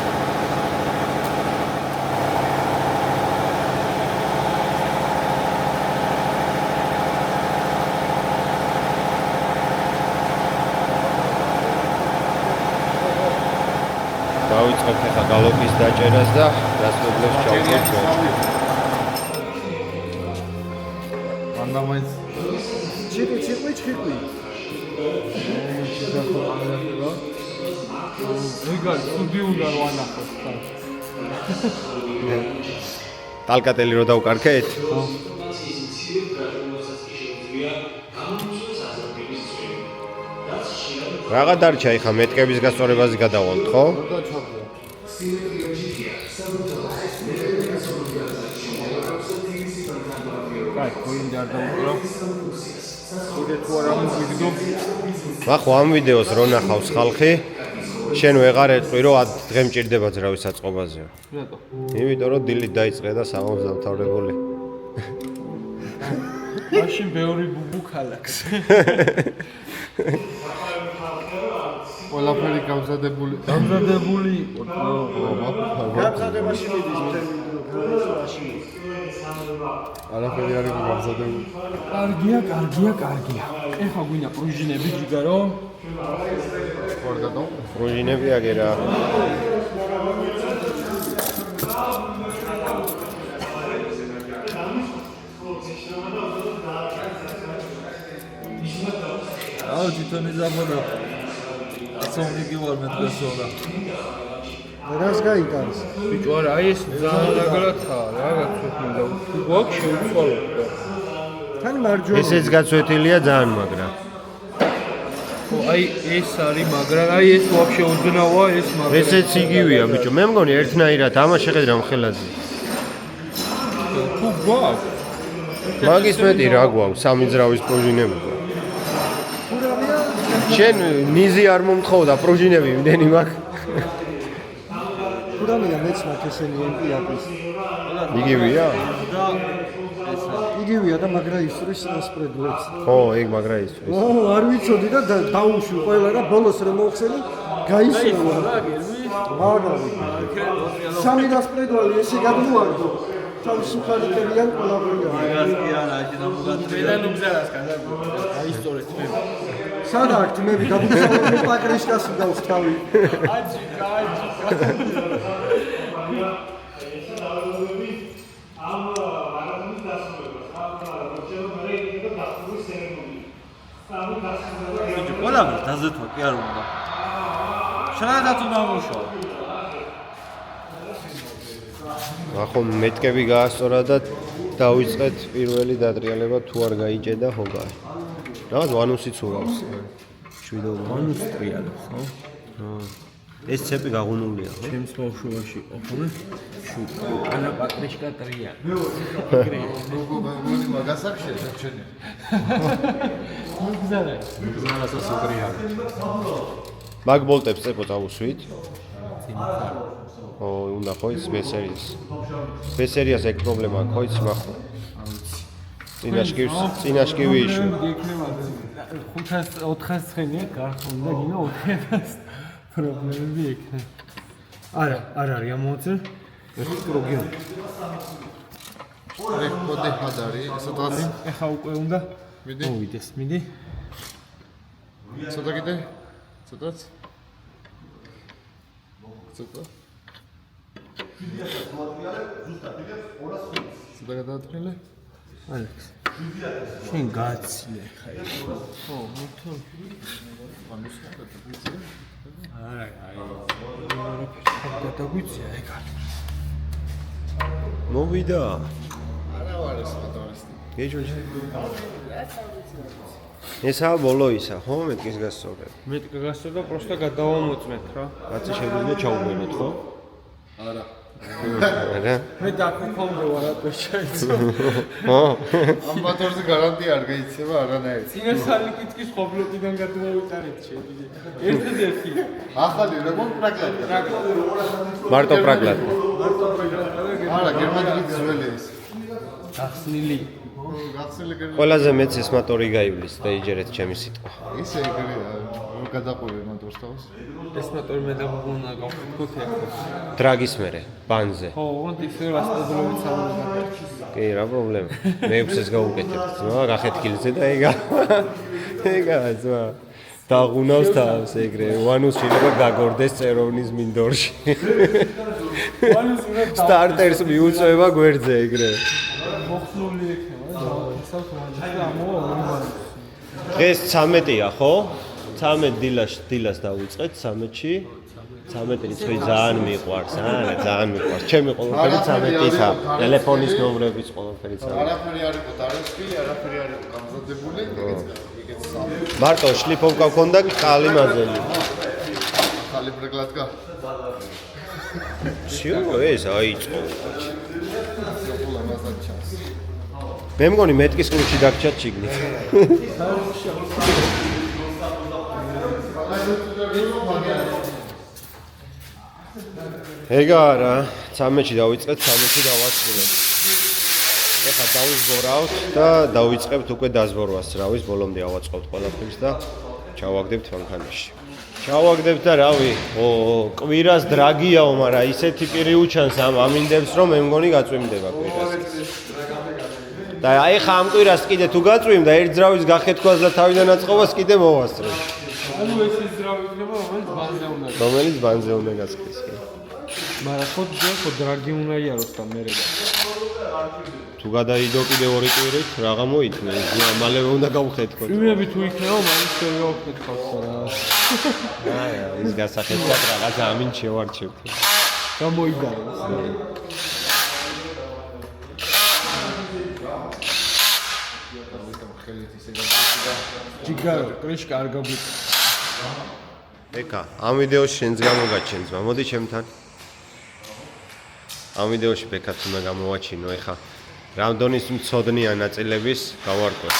დავიწყებთ ახლა გალოპის დაჭერას და გასვლებს ჩავდგეთ ჩვენ. ანდა მაინც ციყვი. ეგარ ცუდი უნდა რო ანახოს ხა. ტალკატელი რო დავკარგეთ? რაღა დარჩა ეხა მეტკების გასწორებაზე გადავალთ, ხო? კაი, კოინდა არ დაუყურო. კიდე თუ არ ამოვიგდო. მახო ამ ვიდეოს რო ნახავს ხალხი, შენ ვეღარ ეტყვი რომ 10 დღე მჭირდება ძრავის საწყობაზეო. რატო? იმიტომ რომ დილით დაიწყე და საღამოს დამთავრებული. მაშინ ბევრი ბუბუ ქალაქს. ყველაფერი გამზადებული იყო. გამზადებაში მიდის თემი. არაფერი არ იყო გამზადებული. კარგია. ეხა გვინდა პრუჟინები ჯიგარო. ხوار გადაო. პრუჟინები აგერა. აუ თვითონ იზამოდა. სომხი ვარ მე დღესօრა. რას გაიტანს? ბიჭო არა, აი ეს ძალიან დაგალათაა, რაღაც უქმდა. გვაქვს შეუცვალო. თან მარჯვენა. ესეც გაწვეთილია ძალიან მაგრა. ხო, აი ეს არის, მაგრამ აი ეს ვაფშე ოდნავაა ეს მაგრამ. ესეც იგივეა ბიჭო. მე მგონი ერთნაირად ამა შეხედრა მხელაძე. თუ გვაქვს მაგის მეტი რა გვაქვს? სამი ძრავის პრუჟინები. შენ ნიზი არ მომთხოვდა პრუჟინები იმდენი მაქვს. ხურამია მეც მაქვს ესენი ემპიაკის. იგივეა? იგივეა და მაგრა ისურის სპრედულებს. ხო, ეგ მაგრა ისურის. არ ვიცოდი და დაუშვი ყველა და ბოლოს რომ მოხსენი გაისროლა. მაგარი. სამი დასპრედვალი ესე გადმოარდო. თავისი ხალხებიან ყველაფერია. სადა აქ თმები გადმოსავლები პაკრიშკას უდავს თავი. ყველაფერს დაზეთვა კი არ უნდა. შენადაც უნდა ამუშაო. ახო მეტკები გაასწორა და დავიწყეთ პირველი დატრიალება თუ არ გაიჭედა ჰოგარი. რაღაც ვანუსიც ურავს. 7 ვანუს ტრიალებს, ხო? ეს ცეპი გაღუნულია, ხო? ჩემს ბავშვობაში იყო ხოლმე შუტი. ანა პატრიშკა ტრია. მაგას აქ შეჭენი. მგზავრას უტრია. მაგ ბოლტებს წეპო წავუსვით. ო, უნდა ხო ის ბესერიას. ბესერიას ეგ პრობლემა ხო ის მახო. წინაშკივი იშო. 500-400 ცხენია გარხუნდა გინო 400 პრობლემები ექნა. არა არის ამოწერ. ეს პროგრამა. რეკორდი ხადარი, სადღაც ეხა უკვე უნდა მიდი. მოვიდეს, მიდი. ცოტა კიდე? ცოტაც? ცოტა? ცოტა გადაატრიალე? ალექს. შენ გაცილე ხა ეს. ხო, მოთხოვ. არა, გადაგვიცია ეგ არის. მოვიდა. არა ვარ ეს ფოტოისტი. გეჯოჯი. ესაა ბოლოისა, ხო? მეტკის გასწორებ. მეტკა გასწორდა, პროსტა გადავამოწმეთ რა. კაცი შეგვიძლია ჩაუგენოთ, ხო? არა. არა? მე დაკუქონდე ვარ ატო შეიძლება. ხო? ამ ბატონზე გარანტია არ გაიცემა არანაირად. წინასალი კითხვის ხობლოკიდან გადმოვიტანეთ შეიძლება. ერთადერთი. ახალი როგორ პრაგლატი? მარტო პრაგლატი. არა, გერმანული ძველი ეს. გახსნილი. გახსნილი გერმანული. ყველაზე მეც ეს მოტორი გაივლის და იჯერეთ ჩემი სიტყვა. ისე ეგრეა, რომ გადაყვები მოტორს თავს. ეს მოტორი მე დავუნა გავხუთქოთი ახლა. დრაგის მერე, ბანზე. ხო, ოღონდ ისე რასტაბლობით სამომავლოდ. კი, რა პრობლემა. მე 6-ს გავუკეთებ, ძმა, გახეთქილზე და ეგა, ძმა. დაღუნავს თავს ეგრე. ვანუს შეიძლება გაგორდეს წეროვნის მინდორში. სტარტერს მიუწვევა გვერდზე ეგრე. მოხსნული ექნება და საკუთარ ამოვა. დღეს 13-ია, ხო? 13 დილას დავიწყეთ 13-ში. 13 რიცხვი ძალიან მიყვარს, ძალიან მიყვარს. ჩემი ყველაფერი 13-ია. ტელეფონის ნომრებიც ყველაფერი 13. არაფერი არ იყო დარესპილი, არაფერი არ იყო გამზადებული, ეგეც სამი. მარტო შლიფოვკა ქონდა კალი მაზელი. ახალი პრაგლატკა. შიო, ეს აიწყო. სოფლა მასად ჩანს. მე მგონი მეტკის კლუბში დაგჭა ჩიგნით. ეგა არა, 13-ში დავიწყეთ, 13-ში დავასრულეთ. ეხლა დავიზბორავთ და დავიწყებთ უკვე დაზბორვას, რავის, ბოლომდე ავაწყობთ ყველაფერს და ჩავაგდებთ მანქანაში. ჩავაგდებთ და რავი, კვირას დრაგიაო, მაგრამ ისეთი პირი უჩანს ამინდებს, რომ მე მგონი გაწვიმდება კვირას. და აი ხა ამ კვირას კიდე თუ გაწვიმდა, ერთ ძრავის გახეთქვას და თავიდან აწყობას კიდე მოვასწრებ. ანუ ეს ის ძრავი იქნება, რომელიც ბანზე უნდა. რომელიც ბანზე უნდა გასკეს. მაგრამ ხო დრაგი უნდა იაროს და მერე. თუ გადაიდო კიდე ორი კვირით, რაღა მოიქნა, მალევე უნდა გავხეთქოთ. კვირები თუ იქნება, მაინც ვერ გავხეთქოთ რა. ის გასახეთქად რაღაცა ამინ შევარჩევთ. გამოიდაროს. ჯიგარო, კრიშკა არ გაგვიწყდა. ეკა, ამ ვიდეოში შენს გამოგაჩენ ძმა, მოდი ჩემთან. ამ ვიდეოში ბეკაც უნდა გამოვაჩინო, ეხა რამდონის მცოდნია ნაწილების გავარკვევ.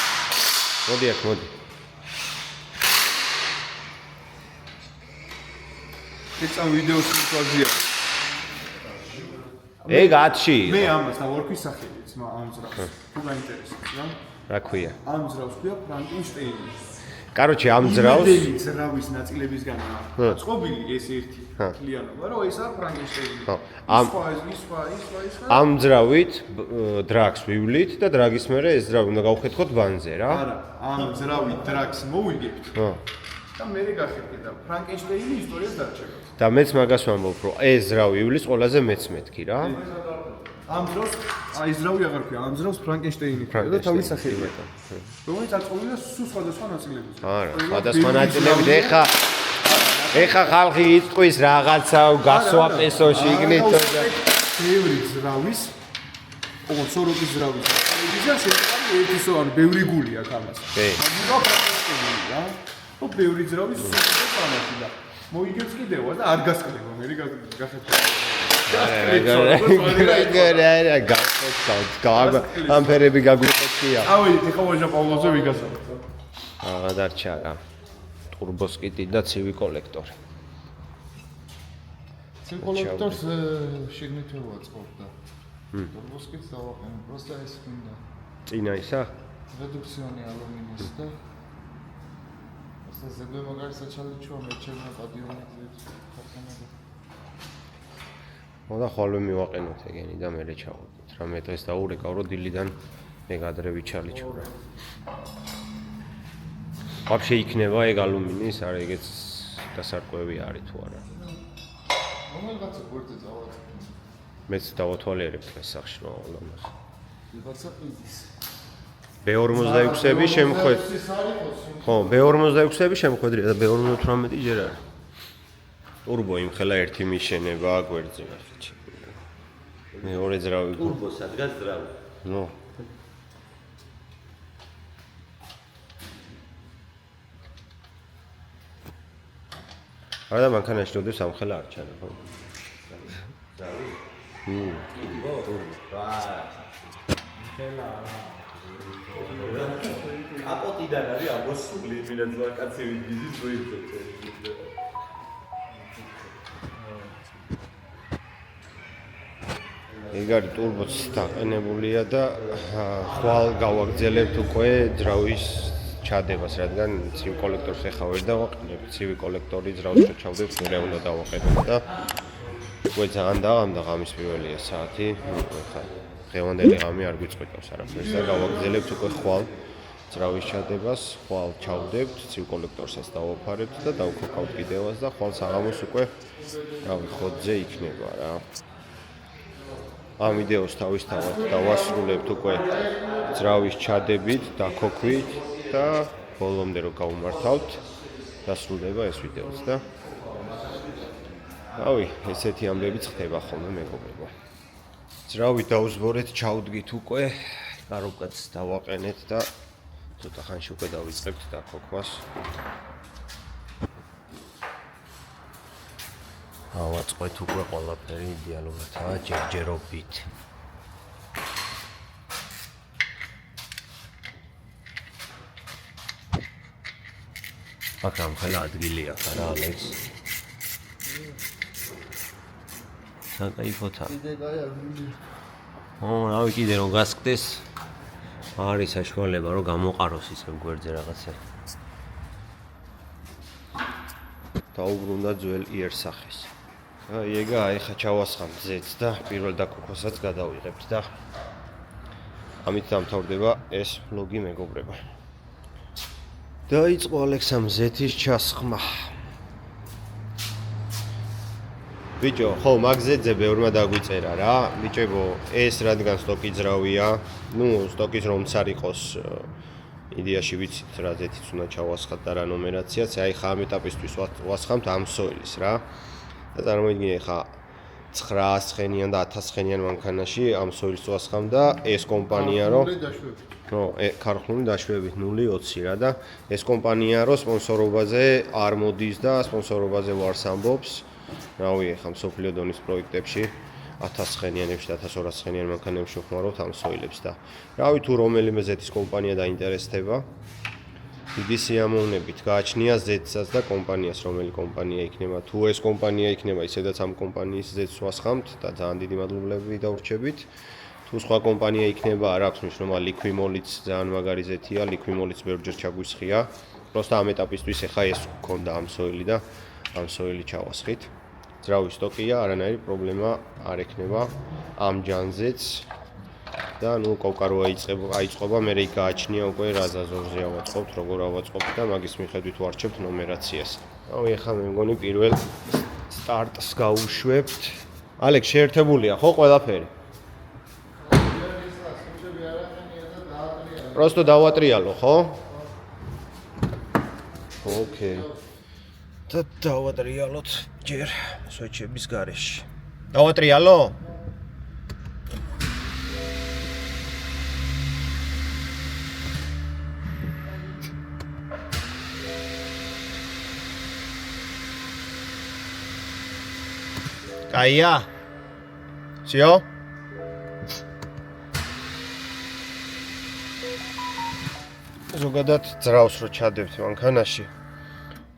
მოდი აქ, მოდი. ეს ამ ვიდეოს სიტუაცია. ეგ 10-ში მე იყო. ამას დავარქვი სახელიც, ამ ძრავს. თუ გაინტერესებს რა. რა ქვია? ამ ძრავს ქვია ფრანკენშტეინი. კაროჩე ამ ძრავს იმედელი ძრავის ნაწილებისგანაა წყობილი ეს ერთი კლიანობა, რომ ეს არ ფრანკენშტეინი. ამ ის ამ ძრავით დრაგს ვივლით და დრაგის მერე ეს ძრავი უნდა გავხეთქოთ ბანზე რა. არა, ამ ძრავით დრაგს მოვიგებთ. ხო. და მე გახეთქე და ფრანკენშტეინი ისტორიას დარჩება. და მეც მაგას ვამბობ, რომ ეს ძრავი ივლის ყველაზე მეც მეთქი რა. ამ ძრავს აი ძრავი აღარ ქვია, ამ ძრავს ფრანკენშტეინი ქვია და თავის სახელი. რომელიც აწყვილია სულ სხვადასხვა ნაწილებით. არა, სხვადასხვა ნაწილებით ეხა ხალხი იტყვის რაღაცა გასვა პესოში იგნით და ბევრი ძრავის ოღონდ სოროკის ძრავის და შეიძლება ერთისოვანი ბევრი გული აქვს ამას. კი. მაგრამ ფრანკენშტეინი რა. ო ბევრი ძრავის სულ სამათი და მოიგებს კიდევა და არ გასკდება მე გახეთქე. ამ ფერები გაგვიყვეთია. ავიდეთ ეხა ვაჟა პავლოზე ვიგასავთ. აღა დარჩა რა. ტურბოსკიტი და ცივი კოლექტორი. ცივ კოლექტორს შიგნით ვაწყობდა. ტურბოსკიტს დავაყენე, просто ეს მინდა. წინა ისა? რედუქციონი ალუმინის და ზეგვე მაგარი საჩალიჩოა მე ჩემო პადიონით ხარკანები. მოდა ხოლმე მივაყენოთ ეგენი და მე ჩავუდგეთ რა მე დღეს დაურეკავ რომ დილიდან მე გადრე ვიჩალიჩო რა. ვაფშე იქნება ეგ ალუმინის არა ეგეც დასარკვევი არის თუ არა. რომელიღაცა გვერდზე წავაწყო. მეც დავათვალიერებ დღეს სახში რა ლამას. ვიღაცა ყიდის. B46-ები შემოხვედ. ხო, B46-ები შემოხვედრია და B58 ჯერ არა. ტურბო იმხელა ერთი მიშენება გვერდზე ნახეთ. მეორე ძრავი. ტურბო სადგას ძრავი. ნო. არა და მანქანაში როდეს ამხელა არ ჩანა, ხო? ძრავი? ტურბო? რა. ხელა. აპოტიდან არის ამოსული მინაც ვაკაცი ვიძის როიწოთე. ეგ არის ტურბოც დაყენებულია და ხვალ გავაგრძელებთ უკვე ძრავის ჩადებას, რადგან ცივ კოლექტორს ეხა ვერ დავაყენებ, ცივი კოლექტორი ძრავს რო ჩავდებს, მე უნდა დავაყენებ და უკვე ძალიან დაღამდა ღამის პირველია საათი, ეხა დღევანდელი ღამი არ გვიწყვეტავს არაფერს და გავაგრძელებთ უკვე ხვალ ძრავის ჩადებას, ხვალ ჩავდებთ, ცივ კოლექტორსაც დავაფარებთ და დავქოქავთ კიდევაც და ხვალ საღამოს უკვე რავი ხოთზე იქნება რა. ამ ვიდეოს თავისთავად დავასრულებთ უკვე ძრავის ჩადებით, დაქოქვით და ბოლომდე რო გავუმართავთ, დასრულდება ეს ვიდეოც და რავი, ესეთი ამბებიც ხდება ხოლმე მეგობრებო. ძრავი დაუზბორეთ, ჩავდგით უკვე, კაროკაც დავაყენეთ და ცოტა ხანში უკვე დავიწყებთ დაქოქვას. ავაწყეთ უკვე ყველაფერი იდეალურადაა ჯერჯერობით. მაგრამ ხელა ადგილია რა ალექს. საკაიფოთა. რავი კიდე რომ გასკდეს არის საშუალება რომ გამოყაროს ისე გვერდზე რაღაცა. დაუბრუნდა ძველ იერსახეს. აი ეგა ეხა ჩავასხამთ ზეთს და პირველ დაქოქვასაც გადავიღებთ და ამით დამთავრდება ეს ვლოგი მეგობრებო. დაიწყო ალექსამ ზეთის ჩასხმა. ბიჭო, ხო, მაგზეძე ბევრმა დაგვიწერა რა. ბიჭებო, ეს რადგან სტოკი ძრავია, ნუ სტოკის რომც არ იყოს იდეაში ვიცით რა ზეთიც უნდა ჩავასხათ და რა ნომერაციაც, აი ხა ამ ეტაპისთვის ვასხამთ ამ სოილის რა. და წარმოიდგინე ხა 900 ცხენიან და 1000 ცხენიან მანქანაში ამ სოილს ვასხამ და ეს კომპანია რომ ხო, ქარხნული დაშვებით 0-20 რა და ეს კომპანია რომ სპონსორობაზე არ მოდის და სპონსორობაზე ვარს ამბობს. რავი, ხა მსოფლიო დონის პროექტებში 1000 ცხენიანებში და 1200 ცხენიან მანქანებში ვხმარობთ ამ სოილებს და რავი თუ რომელიმე ზეთის კომპანია დაინტერესდება დიდი სიამოვნებით გააჩნია Z-საც და კომპანიას, რომელი კომპანია იქნება. თუ ეს კომპანია იქნება, ისედაც ამ კომპანიის Z-ს ვასხამთ და ძალიან დიდი მადლობლები დავრჩებით. თუ სხვა კომპანია იქნება, არ აქვს მნიშვნელობა, Liquimolიც ძალიან მაგარი Z-ია, Liquimolიც ბევრჯერ ჩაგვისხია. Просто ამ ეტაპისთვის ეხა ეს გქონდა ამ სოილი და ამ სოილი ჩავასხით. ძრავი სტოკია, არანაირი პრობლემა არ ექნება ამ ჯანზეც. და ნუ კოვკარო აიწყობა, მე იქ გააჩნია უკვე რა ზაზორზე ავაწყობთ, როგორ ავაწყობთ და მაგის მიხედვით ვარჩევთ ნომერაციას. აი ეხლა მე მგონი პირველ სტარტს გავუშვებთ. ალექს შეერთებულია ხო ყველაფერი? Просто დავატრიალო, ხო? ოკეი. და დავატრიალოთ ჯერ სვეჩების გარეშე. დავატრიალო? კაია? всё? ზოგადად ძრავს რო ჩადებთ მანქანაში,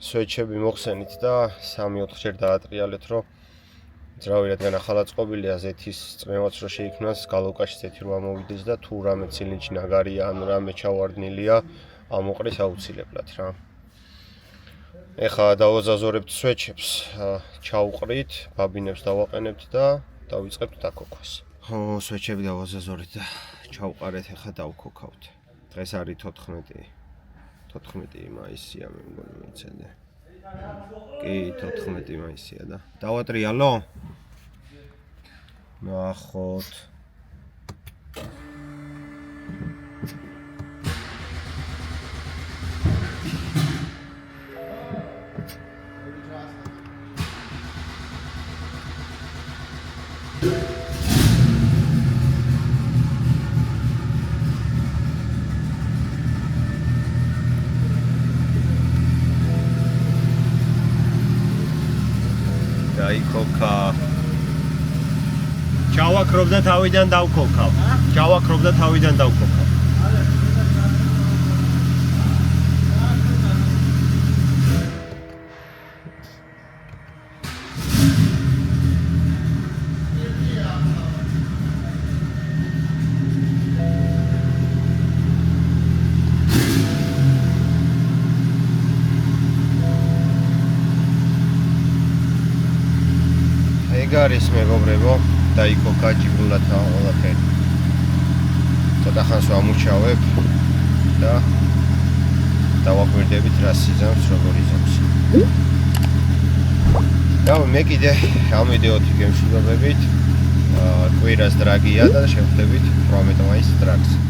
სვეჩები მოხსენით და 3-4 ჯერ დაატრიალეთ, რომ ძრავი რადგან ახალად წყობილია, Z-ის წნევაც რო შეიქმნას, გალოუკაში Z-ი რო ამოვიდეს და თუ რამე ცილინჯი ნაგარია, ან რამე ჩავარდნილია, ამოყრეს აუცილებლად რა. ეხლა დავაზაზორებთ სვეჩებს, ჩავყრით, ბაბინებს დავაყენებთ და დავიწყებთ დაქოქვას. ხო, სვეჩები დავაზაზორეთ და ჩავყარეთ, ეხლა დავქოქავთ. დღეს არის 14 მაისია, მე მგონი მეცადე. კი, 14 მაისია და დავატრიალო? ნახოთ. დაიქოქა. ჩავაქრობ და თავიდან დავქოქავ. ჩავაქრობ და თავიდან დავქოქავ. არის მეგობრებო, დაიქოქა ჯიბულად ყველაფერი. ცოტა ხანს ვამუშავებ და დავაკვირდებით რა სიზამს, როგორ იზამს. და მე კიდე ამ ვიდეოთი გემშვიდობებით. კვირას დრაგია და შევხვდებით 18 მაისს დრაგს.